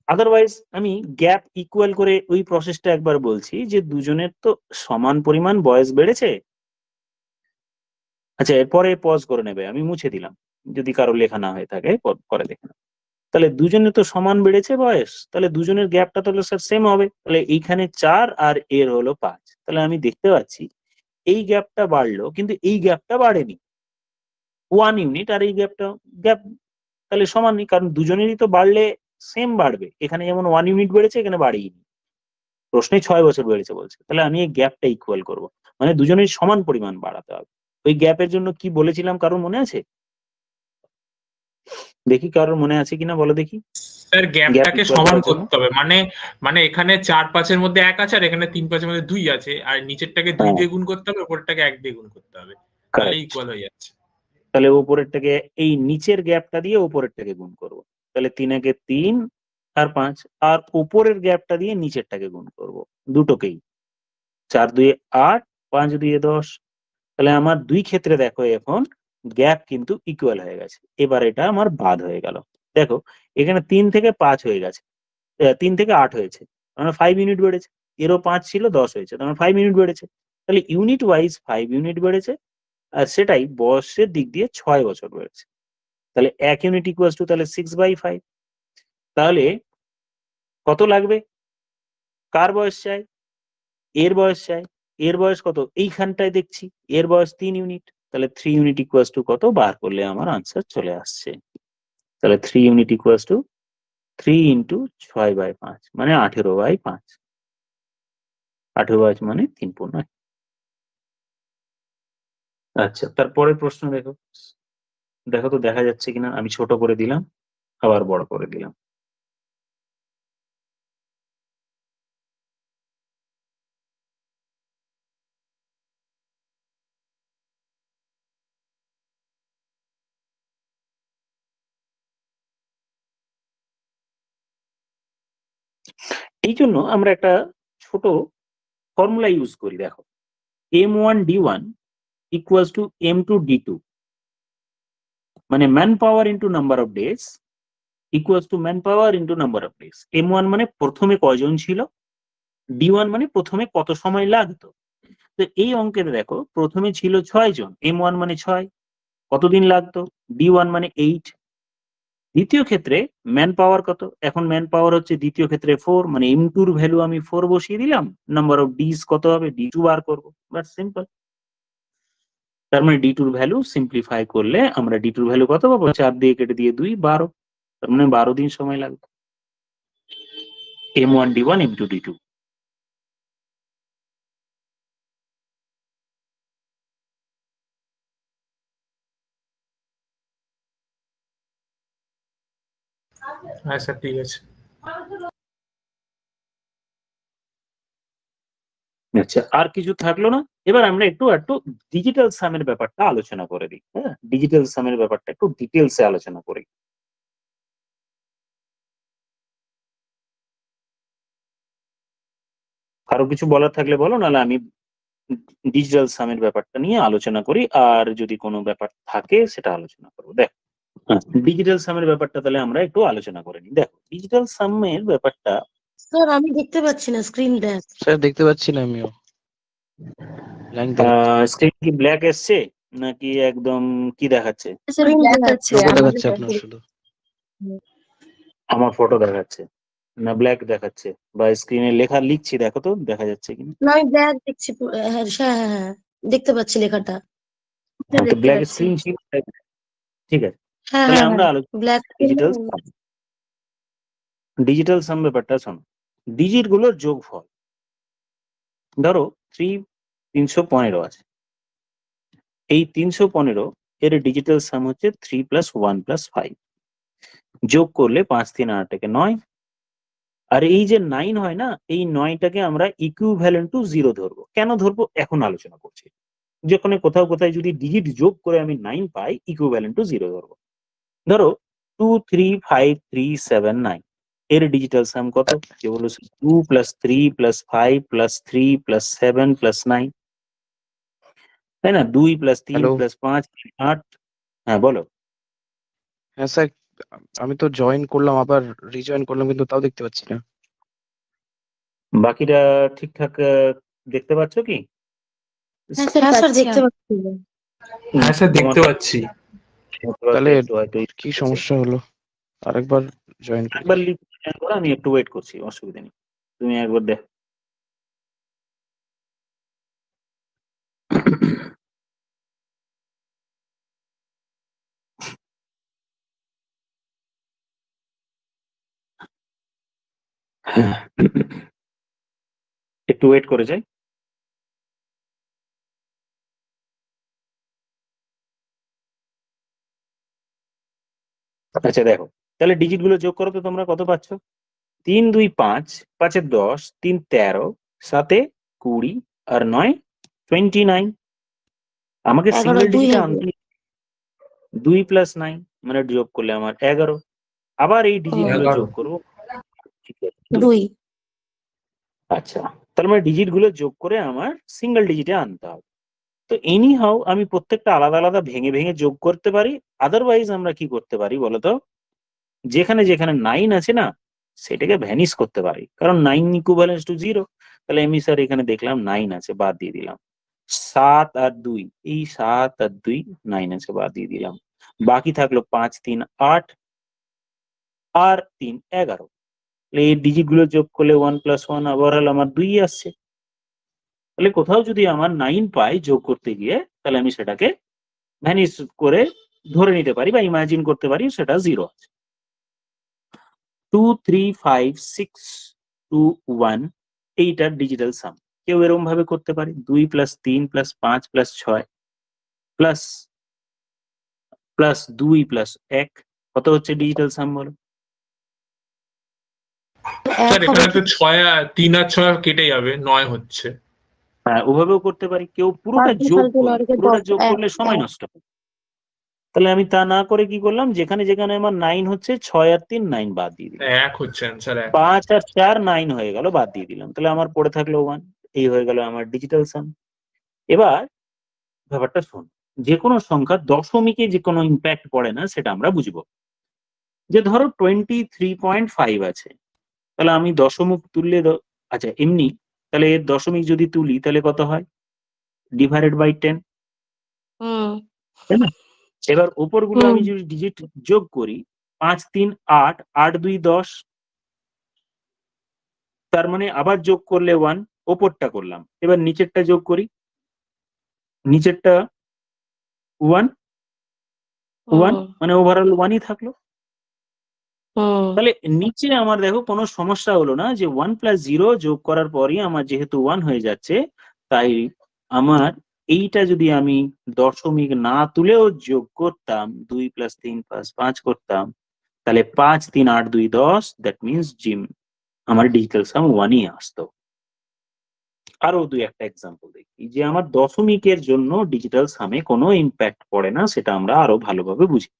আদারওয়াইজ আমি গ্যাপ ইকুয়াল করে ওই প্রসেসটা একবার বলছি, যে দুজনের তো সমান পরিমাণ বয়স বেড়েছে। আচ্ছা, এরপরে পজ করে নেবে, আমি মুছে দিলাম, যদি কারো লেখা না হয়ে থাকে পরে দেখে নেবে। তাহলে দুজনের তো সমান বেড়েছে বয়স, তাহলে দুজনের গ্যাপটা তাহলে স্যার সেম হবে। তাহলে এইখানে 4 আর এর হলো 5, তাহলে আমি দেখতে পাচ্ছি এই গ্যাপটা বাড়লো কিন্তু এই গ্যাপটা বাড়েনি, 1 ইউনিট, আর এই গ্যাপ তাহলে সমানই, কারণ দুজনেরই তো বাড়লে সেম বাড়বে। এখানে যেমন 1 ইউনিট বেড়েছে, এখানে বাড়েনি, প্রশ্নে 6 বছর বেড়েছে বলছে, তাহলে আমি এই গ্যাপটা ইকুয়াল করব, মানে দুজনের সমান পরিমাণ বাড়াতে হবে। ওই গ্যাপের জন্য কি বলেছিলাম, কারোর মনে আছে? দেখি কারোর মনে আছে কিনা, বলো দেখি। স্যার গ্যাপ গ্যাপটাকে ইকুয়াল সমান করার জন্য, করতে হবে, মানে মানে এখানে 4-5-এর মধ্যে 1 আছে, আর এখানে 3-5-এর মধ্যে 2 আছে, আর নিচেরটাকে 2 হ্যাঁ দিয়ে গুণ করতে হবে, উপরেরটাকে 1 দিয়ে গুণ করতে হবে, তাহলে কারেক্ট। ইকুয়াল হয়ে যাচ্ছে। তাহলে উপরেরটাকে, এই নিচের গ্যাপটা দিয়ে উপরেরটাকে গুণ করব, তাহলে 3 × 3 আর 5, আর উপরের গ্যাপটা দিয়ে নিচেরটাকে গুণ করব, দুটোকেই। 4×2 = 8, 5×2 = 10। তাহলে আমার দুই ক্ষেত্রে দেখো এখন গ্যাপ কিন্তু ইকুয়াল হয়ে গেছে। এবার এটা আমার বাদ হয়ে গেল। দেখো এখানে 3 থেকে 5 হয়ে গেছে, 3 থেকে 8 হয়েছে, মানে 5 ইউনিট বেড়েছে। এরও 5 ছিল, 10 হয়েছে, মানে 5 ইউনিট বেড়েছে। তাহলে ইউনিট ওয়াইজ 5 ইউনিট বেড়েছে, আর সেটাই বয়সের দিক দিয়ে 6 বছর বেড়েছে। তাহলে 1 ইউনিট ইকুয়ালস টু তাহলে 6/5। তাহলে কত লাগবে? কার বয়স চাই? এর বয়স চাই। এর বয়স কত? এইখানটায় দেখছি এর বয়স 3 ইউনিট, তাহলে 3 ইউনিট ইকুয়ালস টু কত বার করলে আমার আনসার চলে আসছে। তাহলে 3 ইউনিট ইকুয়ালস টু 3 ইন্টু 6/5, মানে 18/5। 18/5 মানে 3×1। আচ্ছা, তারপরের প্রশ্ন দেখো, দেখো তো দেখা যাচ্ছে কিনা। আমি ছোট করে দিলাম, আবার বড় করে দিলাম। এই জন্য আমরা একটা ছোট ফর্মুলা ইউজ করি, দেখো m1d1 ইকুয়ালস টু m2d2, মানে man power into number of days equals to man power into number of days. m1 মানে প্রথমে কয়জন ছিল, d1 মানে প্রথমে কত সময় লাগতো। তো এই অঙ্কের দেখো প্রথমে ছিল 6 জন, m1 মানে 6, কতদিন লাগতো, d1 মানে 8। দ্বিতীয় ক্ষেত্রে ম্যান পাওয়ার কত, এখন ম্যান পাওয়ার হচ্ছে দ্বিতীয় ক্ষেত্রে 4, মানে m2 এর ভ্যালু আমি 4 বসিয়ে দিলাম, নাম্বার অফ ডিজ কত হবে, d2 বার করবো, বাট সিম্পল। তার মানে d2 এর ভ্যালু সিম্পলিফাই করলে আমরা d2 এর ভ্যালু কত পাবো, 4 দিয়ে কেটে দিয়ে 2, 12, তার মানে 12 দিন সময় লাগবে। m1d1 m2d2। হ্যাঁ স্যার, ঠিক আছে। আচ্ছা, আর কিছু থাকলো না? এবার আমরা একটু ডিজিটাল সামের ব্যাপারটা আলোচনা করে দিই। হ্যাঁ, ডিজিটাল সামের ব্যাপারটা একটু ডিটেলসে আলোচনা করি। কারো কিছু বলার থাকলে বলো, নাহলে আমি ডিজিটাল সামের ব্যাপারটা নিয়ে আলোচনা করি, আর যদি কোনো ব্যাপার থাকে সেটা আলোচনা করবো। দেখো, ডিজিটাল সামের ব্যাপারটা তাহলে আমরা একটু আলোচনা করে নিই। দেখো, ডিজিটাল সামের ব্যাপারটা স্যার আমি দেখতে পাচ্ছি না, স্ক্রিন ব্ল্যাক। স্যার দেখতে পাচ্ছি না আমিও, ব্ল্যাঙ্ক দেখাচ্ছে। স্ক্রিন কি ব্ল্যাক এসছে নাকি একদম কি দেখাচ্ছে? স্যার ব্ল্যাক আছে লোগো আমাদের দেখাচ্ছে আপনার শুধু। আমার ফটো দেখাচ্ছে না ব্ল্যাক দেখাচ্ছে? বা স্ক্রিনে লেখা লিখছি, দেখো তো দেখা যাচ্ছে কিনা। না আমি ব্ল্যাক দেখছি হ্যাঁ হ্যাঁ হ্যাঁ হ্যাঁ, দেখতে পাচ্ছি লেখাটা। হ্যাঁ, তো দেখতে ব্ল্যাক পাচ্ছি। স্ক্রিন ছিল, ঠিক আছে। হ্যাঁ তাহলে হ্যাঁ আমরা হ্যাঁ আলোচনা ব্ল্যাক। ডিজিটাল সাম ব্যাপারটা শোনো। ডিজিট গুলোর যোগফল, ধরো 315 আছে, এই 315 এর ডিজিটাল সাম হচ্ছে 3 + 1 + 5, যোগ করলে 5 3 8 থেকে 9। আর এই যে 9 হয় না, এই 9টাকে আমরা ইকুইভ্যালেন্ট টু 0 ধরবো। কেন ধরবো এখন আলোচনা করছি। যেখানে কোথাও কোথায় যদি ডিজিট যোগ করে আমি 9 পাই, ইকুইভ্যালেন্ট টু 0 ধরবো। ধরো 2 3 5 3 7 9 এর ডিজিটাল সাম কত? যে বলো 2 + 3 + 5 + 3 + 7 + 9, তাই না? 2 + 3 হ্যালো, + 5 8। হ্যাঁ বলো। হ্যাঁ স্যার, আমি তো জয়েন করলাম আবার রিজয়েন করলাম কিন্তু তাও দেখতে পাচ্ছি না। বাকিরা ঠিকঠাক দেখতে পাচ্ছ কি? হ্যাঁ স্যার দেখতে পাচ্ছি। হ্যাঁ স্যার দেখতে তোমার পাচ্ছি। তাহলে একটু হয়তো কি সমস্যা হলো? আরেকবার জয়েন করি। একবার লিখে করো, আমি একটু ওয়েট করছি, অসুবিধা নেই। তুমি একবার দেখ। একটু ওয়েট করে যাই। আচ্ছা দেখো, তাহলে ডিজিট গুলো যোগ করো তো তোমরা কত পাচ্ছ? 3 2 5, 5 10, 3 13, 7 20, আর 9 29। আমাকে 11 সিঙ্গেল 2 ডিজিটে হবে। আনতে 2 + 9 মানে যোগ করলে আমার 11। আবার এই ডিজিট গুলো 11 যোগ করবো, ঠিক আছে? 2। আচ্ছা, তার মানে ডিজিট গুলো যোগ করে আমার সিঙ্গেল ডিজিটে আনতে হবে। তো এনি হাউ আমি প্রত্যেকটা আলাদা আলাদা ভেঙে ভেঙে যোগ করতে পারি। আদারওয়াইজ আমরা কি করতে পারি বলতো? যেখানে যেখানে 9 আছে না, সেটাকে ভ্যানিশ করতে পারি, কারণ 9 ইকুইভ্যালেন্স টু 0। তাহলে আমি স্যার এখানে দেখলাম 9 আছে, বাদ দিয়ে দিলাম। 7 আর 2, এই 7 আর 2 9 আছে, বাদ দিয়ে দিলাম। বাকি থাকলো 5 3 8 আর 3 11। তাহলে এই ডিজিট গুলো যোগ করলে 1 + 1 আবার হলো আমার 2 আসছে। তাহলে কোথাও যদি আমার 9 পাই যোগ করতে গিয়ে, তাহলে আমি সেটাকে ভ্যানিশ করে ধরে নিতে পারি বা ইমাজিন করতে পারি সেটা 0 আছে। 2 3 5 6 2 1 এইটার ডিজিটাল সাম কেউ এরকম ভাবে করতে পারে। 2 + 3 + 5 + 6 প্লাস 2 + 1 কত হচ্ছে ডিজিটাল সাম বলো? স্যার 1 হবে এখানে কি? তো 6 আর 3 আর 6 কেটে যাবে, 9 হচ্ছে। হ্যাঁ, ওভাবেও করতে পারি। কেউ পুরোটা ফালতু যোগ ফালতু করবে, লড়কে পুরোটা 10 যোগ করলে সময় নষ্ট হবে। তাহলে আমি তা না করে কি করলাম, যেখানে যেখানে আমার 9 হচ্ছে, 6 আর 3 9 বাদ দিয়ে দিলাম। 1 হচ্ছে অ্যান্সার 1। 5 আর 4 9 হয়ে গেল, বাদ দিয়ে দিলাম। তাহলে আমার পড়ে থাকলো 1। এই হয়ে গেল আমার ডিজিটাল সাম। এবার ব্যাপারটা শোন, যে কোনো সংখ্যা দশমিকে যে কোনো ইম্প্যাক্ট পড়ে না সেটা আমরা বুঝবো। যে ধরো 23.5 আছে, তাহলে আমি দশমিক তুললে আচ্ছা এমনি, তাহলে এর দশমিক যদি তুলি তাহলে কত হয়? ডিভাইডেড বাই 10, হুম তাই না? এবার উপরগুলো হুম আমি যদি ডিজিট যোগ করি, 5 3 8, 8 2 10, তার মানে আবার যোগ করলে 1, ওপরটা করলাম। এবার নিচেরটা যোগ করি, নিচেরটা 1 1, হুম মানে ওভারঅল 1ই থাকলো। হুম তাহলে নিচে আমার দেখো কোনো সমস্যা হলো না, যে 1 + 0 যোগ করার পরই আমার যেহেতু 1 হয়ে যাচ্ছে, তাই আমার এইটা যদি আমি দশমিক না তুলেও যোগ করতাম, 2 + 3 + 5 করতাম, তাহলে 5 3 8 2 10, দ্যাট মিনস জিম আমার ডিজিটাল সাম 1ই আসতো। আরো দুই একটা এক্সাম্পল দেখি যে আমার দশমিকের জন্য ডিজিটাল সামে কোনো ইম্প্যাক্ট পড়ে না, সেটা আমরা আরো ভালোভাবে বুঝি।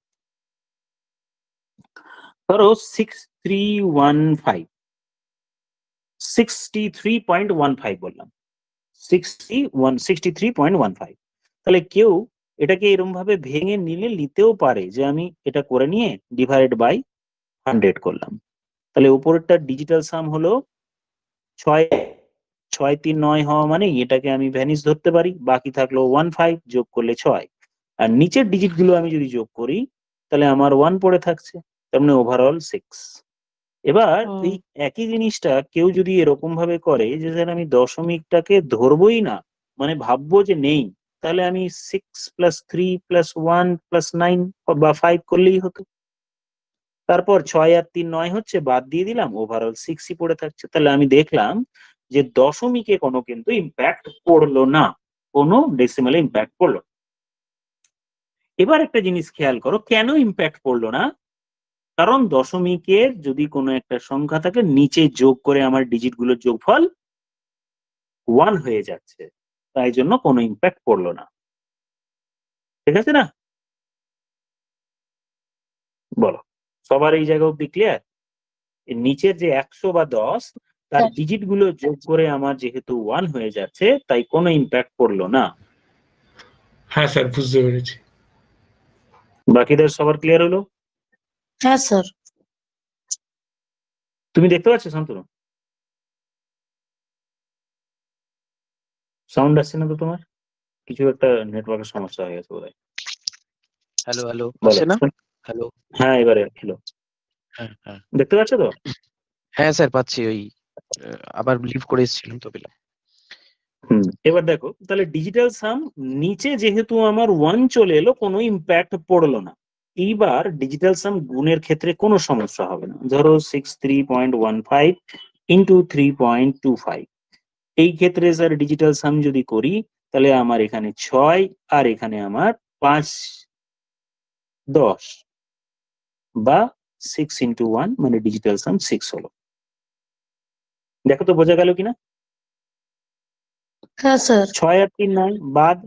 ধরো 6315 63.15 বললাম, 63.15। তাহলে কেউ এটাকে এরকম ভাবে ভেঙে নিতেও পারে যে আমি এটা করে নিয়ে ডিভাইড বাই 100 করলাম। তাহলে উপরেরটা ডিজিটাল সাম হলো 6.639 হওয়া, মানে এটাকে আমি ভ্যানিশ ধরতে পারি, বাকি থাকলো 15 যোগ করলে 6, আর নিচের ডিজিট গুলো আমি যদি যোগ করি তাহলে আমার 1 পড়ে থাকছে, তার মানে ওভারঅল 6। এবার এই একই জিনিসটা কেউ যদি এরকম ভাবে করে যে স্যার আমি দশমিকটাকে ধরবই না, মানে ভাববো যে নেই, তাহলে আমি 6 + 3 + 1 + 9 বা 5 করলেই হতো। তারপর 6 আর 3 9 হচ্ছে, বাদ দিয়ে দিলাম, ওভারঅল 6ই পড়ে থাকছে। তাহলে আমি দেখলাম যে দশমিকে কোনো কিন্তু ইম্প্যাক্ট পড়লো না, কোনো ডেসিমালে ইম্প্যাক্ট পড়লো না। এবার একটা জিনিস খেয়াল করো, কেন ইম্প্যাক্ট পড়লো না? কারণ দশমিকের যদি কোনো একটা সংখ্যা থাকে, নিচে যোগ করে আমার ডিজিট গুলোর যোগফল 1 হয়ে যাচ্ছে, তাই জন্য কোনো ইম্প্যাক্ট পড়লো না। ঠিক আছে না? বলো, সবার এই জায়গা অব্দি ক্লিয়ার? নিচের যে 100 বা 10, তার স্যার। ডিজিট গুলো যোগ করে আমার যেহেতু 1 হয়ে যাচ্ছে, তাই কোনো ইম্প্যাক্ট পড়লো না। হ্যাঁ স্যার, বুঝতে পেরেছি। বাকিদের সবার ক্লিয়ার হলো? হ্যাঁ স্যার। তুমি দেখতে পাচ্ছ শান্তনু? সাউন্ড আসছে না তো তোমার? কিছু একটা নেটওয়ার্কের সমস্যা হয়ে গেছে বোধহয়। হ্যালো হ্যালো, বলো। আসে না? হ্যালো। হ্যাঁ, এবারে হলো। হ্যাঁ হ্যাঁ দেখতে পাচ্ছ তো? হ্যাঁ স্যার, পাচ্ছি। ওই আবার লিভ করে এসেছিলাম তো পেলাম। এবার দেখো, তাহলে ডিজিটাল সাম নিচে যেহেতু আমার 1 চলে এলো, কোনো ইম্প্যাক্ট পড়লো না। এইবার ডিজিটাল সাম গুণের ক্ষেত্রে কোনো সমস্যা হবে না। ধরো 63.15 ইন্টু 3.25, এই ক্ষেত্রে স্যার ডিজিটাল সাম যদি করি, তাহলে আমার এখানে 6 আর এখানে আমার 5 10 বা 6 ইন্টু 1, মানে ডিজিটাল সাম 6 হলো। দেখো তো বোঝা গেল কিনা? হ্যাঁ স্যার। 6 আর 3 9 বাদ,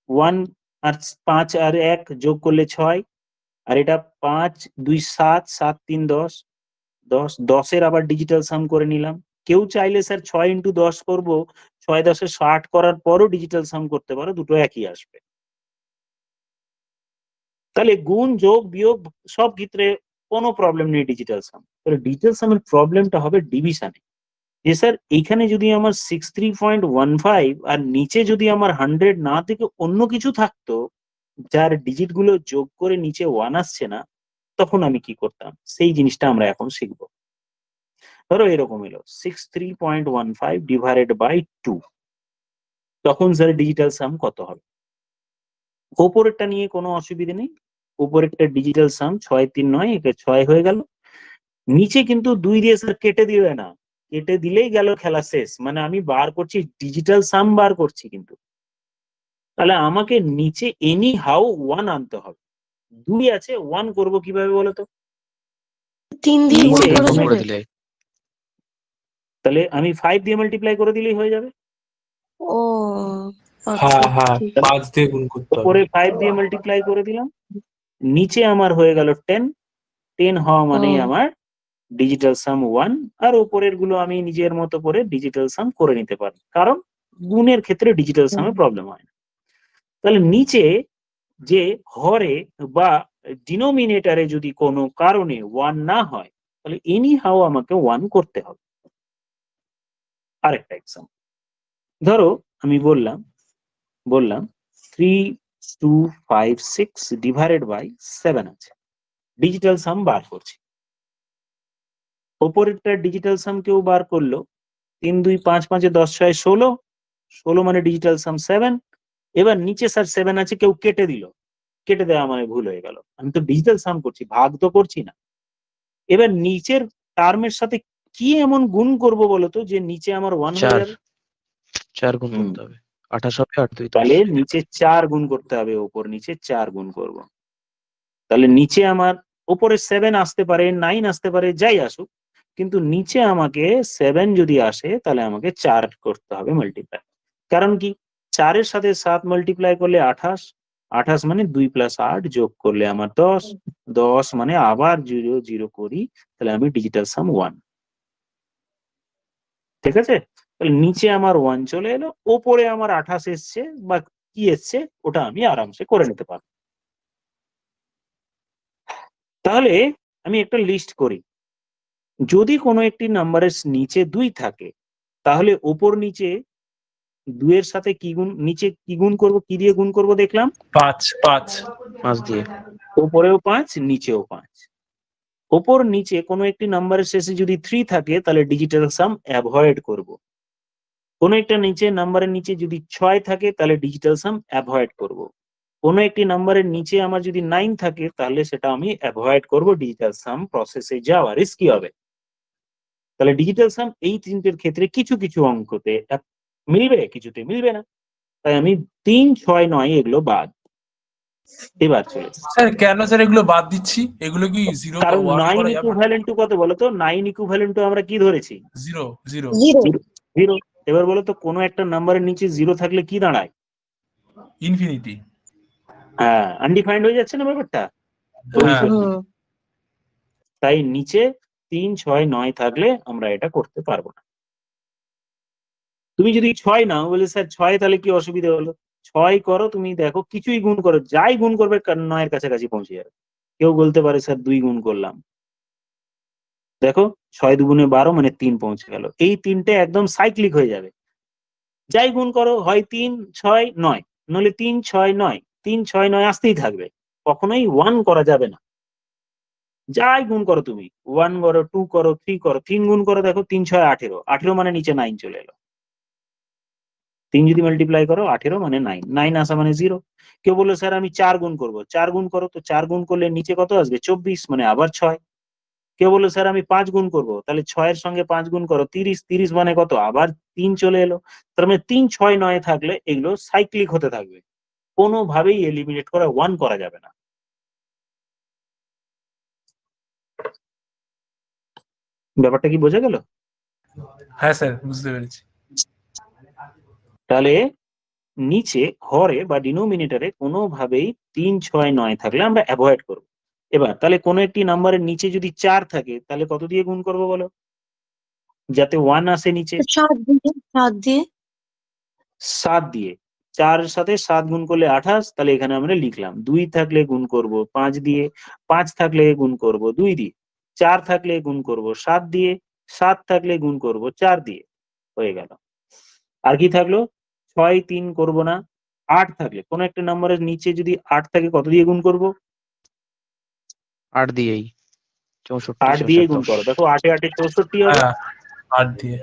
1 আর 5 আর 1 যোগ করলে 6, আর এটা 5 2 7 7 3 10 10 10-এর আবার ডিজিটাল সাম করে নিলাম। কেউ চাইলে স্যার 6 ইন্টু 10 করবো, 6 10 60 করার পরও ডিজিটাল সাম করতে পারো, দুটো একই আসবে। তাহলে গুণ যোগ বিয়োগ সব ক্ষেত্রে কোনো প্রবলেম নেই ডিজিটাল সাম। তাহলে ডিজিটাল সামের প্রবলেমটা হবে ডিভিশনে, যে স্যার এইখানে যদি আমার 63.15 আর নিচে যদি আমার 100 না থেকে অন্য কিছু থাকতো, যার ডিজিট গুলো যোগ করে নিচে 1 আসছে না, তখন আমি কি করতাম, সেই জিনিসটা আমরা এখন শিখবো। ধরো এরকম এলো 63.15 ডিভাইডেড বাই 2, তখন স্যার ডিজিটাল সাম কত হবে? ওপরেরটা নিয়ে কোনো অসুবিধা নেই, উপরেরটা ডিজিটাল সাম 6 3 9, একে 6 হয়ে গেল। নিচে কিন্তু 2 দিয়ে স্যার কেটে দিবে না, কেটে দিলেই গেল খেলা শেষ, মানে আমি বার করছি ডিজিটাল সাম বার করছি কিন্তু। তাহলে আমাকে নিচে এনি হাউ 1 আনতে হবে। 2 আছে, 1 করব কিভাবে বলো তো? 3 দিয়ে গুণ নিচে করে গুণ করে দেবে। দিলে তাহলে আমি 5 দিয়ে মাল্টিপ্লাই করে দিলেই হয়ে যাবে। ও আচ্ছা, হ্যাঁ হ্যাঁ, ঠিক। 5 দিয়ে গুণ করতে হবে। উপরে 5 দিয়ে মাল্টিপ্লাই করে দিলাম, নিচে আমার হয়ে গেল 10, 10 হওয়া মানেই আমার ডিজিটাল সাম 1, আর উপরের গুলো আমি নিজের মতো করে ডিজিটাল সাম করে নিতে পারি, কারণ গুণের ক্ষেত্রে ডিজিটাল সামে প্রবলেম হয় না। তাহলে নিচে যে হরে বা ডিনোমিনেটরে যদি কোনো কারণে 1 না হয়, তাহলে এনি হাউ আমাকে 1 করতে হবে। আরেকটা এক্সাম্পল ধরো, আমি বললাম 3256 ডিভাইডেড বাই 7 আছে, ডিজিটাল সাম বার করছি। ওপরেরটা ডিজিটাল সাম কেউ বার করলো, 3 2 5 5 10 6 16, 16 মানে ডিজিটাল সাম 7। এবার নিচে স্যার 7 আছে, কেউ কেটে দিল, কেটে দেওয়া মানে ভুল হয়ে গেল, আমি তো ডিজিটাল সাম করছি, ভাগ তো করছি না। এবার নিচের টার্মের সাথে কি এমন গুণ করব বলতো যে নিচে আমার 1 হয়ে 4 যাবে? 4 গুণ করতে হবে। 28 হবে, 8 2 তাহলে 10। নিচে 4 গুণ করতে হবে, ওপর নিচে 4 গুণ করব। তাহলে নিচে আমার উপরে 7 আসতে পারে, 9 আসতে পারে, যাই আসুক, কিন্তু নিচে আমাকে 7 যদি আসে তাহলে আমাকে 4 করতে হবে মাল্টিপ্লাই। কারণ কি, 4-এর সাথে 7 মাল্টিপ্লাই করলে 28, 28 মানে 2 + 8 যোগ করলে আমার 10, 10 মানে আবার 0 0 করি, তাহলে আমি ডিজিটাল সাম 1। ঠিক আছে, তাহলে নিচে আমার 1 চলে এলো, ওপরে আমার 28 এসছে বা কি এসছে ওটা আমি আরামসে করে নিতে পারবো। তাহলে আমি একটা লিস্ট করি। যদি কোনো একটি নাম্বারের নিচে 2 থাকে তাহলে ওপর নিচে 2 এর সাথে কি গুণ, নিচে কি গুণ করব, কি দিয়ে গুণ করব দেখলাম 5 5 দিয়ে। ওপরেও 5 নিচেও 5। ওপর নিচে কোনো একটি নাম্বারের শেষে যদি 3 থাকে তাহলে ডিজিটাল সাম অ্যাভয়েড করব। কোনো একটা নিচে নাম্বারের নিচে যদি 6 থাকে তাহলে ডিজিটাল সাম অ্যাভয়েড করব। কোনো একটি নাম্বারের নিচে আমার যদি 9 থাকে তাহলে সেটা আমি অ্যাভয়েড করব, ডিজিটাল সাম প্রসেসে যাওয়া রিস্কি হবে। তাহলে ডিজিটাল সাম এই তিনটের ক্ষেত্রে কিছু কিছু অঙ্কতে মিলবে, কিছুতে মিলবে না, তাই আমি 3, 6, 9 এগুলো বাদ। এবার চলে স্যার, কেন স্যার এগুলো বাদ দিচ্ছি? এগুলো কি 0 বা কারণ 1 9 করা যাবে? ইকুইভ্যালেন্ট টু কত বলতো? 9 ইকুইভ্যালেন্ট টু আমরা কি ধরেছি? 0 0 0। এবার বলো তো কোনো একটা নাম্বারের নিচে 0 থাকলে কি দাঁড়ায়? ইনফিনিটি। হ্যাঁ, আনডিফাইন্ড হয়ে যাচ্ছে না ব্যাপারটা? হ্যাঁ। তাই নিচে 3, 6, 9 থাকলে আমরা এটা করতে পারবো না। তুমি যদি 6 নাও, বলে স্যার 6 তাহলে কি অসুবিধা হলো? 6 করো, তুমি দেখো কিছুই গুণ করো, যাই গুণ করবে 9 এর কাছাকাছি পৌঁছে যাবে। কেউ বলতে পারে স্যার 2 গুণ করলাম, দেখো 6 দুগুণে 12 মানে 3 পৌঁছে গেল। এই 3টে একদম সাইক্লিক হয়ে যাবে, যাই গুণ করো হয় 3, 6, 9, নইলে 3, 6, 9, 3, 6, 9 আসতেই থাকবে, কখনোই 1 করা যাবে না। যাই গুণ করো তুমি, 1 করো, 2 করো, 3 করো, 3 গুণ করো, দেখো 3, 6, 18, 18 মানে নিচে 9 চলে এলো। 3 যদি মাল্টিপ্লাই করো 18 মানে 9, 9 আসা মানে 0। কেউ বললো স্যার আমি 4 গুণ করবো, 4 গুণ করো, তো 4 গুণ করলে নিচে কত আসবে? 24 মানে আবার 6। কেউ বললো স্যার আমি 5 গুণ করবো, তাহলে 6 এর সঙ্গে 5 গুণ করো, 30, 30 মানে কত? আবার 3 চলে এলো। তার মানে 3, 6, 9 থাকলে এগুলো সাইক্লিক হতে থাকবে, কোনোভাবেই এলিমিনেট করা 1 করা যাবে না। ব্যাপারটা কি বোঝা গেল? হ্যাঁ স্যার, বুঝতে পেরেছি। তাহলে নিচে হরে বা ডিনোমিনেটরে কোনোভাবেই 3, 6, 9 থাকলে আমরা অ্যাভয়েড করব। এবার তাহলে কোনো একটি নাম্বারের নিচে যদি 4 থাকে তাহলে কত দিয়ে গুণ করবো বলো, যাতে 1 আসে নিচে? 7 দিয়ে 7 দিয়ে। 4 এর সাথে 7 গুণ করলে 28, তাহলে এখানে আমরা লিখলাম 2 থাকলে গুণ করব 5 দিয়ে, 5 থাকলে গুণ করব 2 দিয়ে, 4 থাকলে গুণ করব 7 দিয়ে, 7 থাকলে গুণ করব 4 দিয়ে, হয়ে গেল। আর কি থাকলো? 6, 3 করব না। 8 থাকলে, কোন একটা নাম্বারের নিচে যদি 8 থাকে কত দিয়ে গুণ করব? 8 দিয়েই। 64 8 দিয়ে গুণ করো, দেখো 8 এ 8 64 হবে। হ্যাঁ, 8 দিয়ে।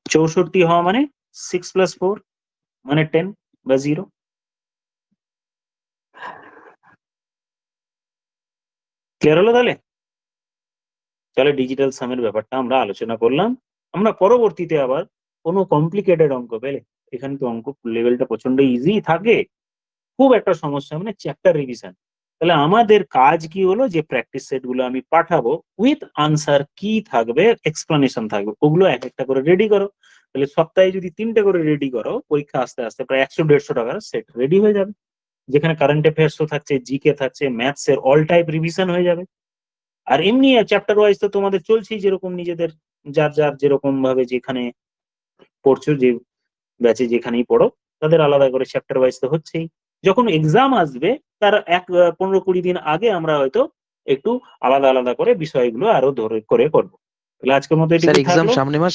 64 হওয়া মানে 6 + 4 মানে 10 বা 0। ক্লিয়ার হলো? তাহলে ডিজিটাল সামের ব্যাপারটা আমরা আলোচনা করলাম। আমরা পরবর্তীতে আবার কোনো কমপ্লিকেটেড অঙ্ক পেলে, এখানে তো অঙ্ক লেভেলটা প্রচন্ড ইজি থাকে, খুব একটা সমস্যা মানে চ্যাপ্টার রিভিশন, তাহলে আমাদের কাজ কি হলো, যে প্র্যাকটিস সেট গুলো আমি পাঠাবো উইথ আনসার কি থাকবে, এক্সপ্লানেশন থাকবে, ওগুলো এক একটা করে রেডি করো। তাহলে সপ্তাহে যদি 3টে করে রেডি করো, পরীক্ষা আস্তে আস্তে প্রায় 100-150 টাকার সেট রেডি হয়ে যাবে, যেখানে কারেন্ট অ্যাফেয়ার্সও থাকছে, জিকে থাকছে, ম্যাথস এর অল টাইপ রিভিশন হয়ে যাবে। আর এমনি চ্যাপ্টার ওয়াইজ তো তোমাদের চলছেই, যেরকম নিজেদের যার যার যেরকম ভাবে যেখানে পড়ছো, যে ব্যাচে যেখানেই পড়ো, তাদের আলাদা করে চ্যাপ্টার ওয়াইজ তো হচ্ছেই। যখন এক্সাম আসবে তার 15-20 দিন আগে আমরা হয়তো একটু আলাদা আলাদা করে বিষয়গুলো আরো ধরে করে করবো। তাহলে আজকের মতো স্যার এটুকু এক্সাম থাকলো। সামনে মাস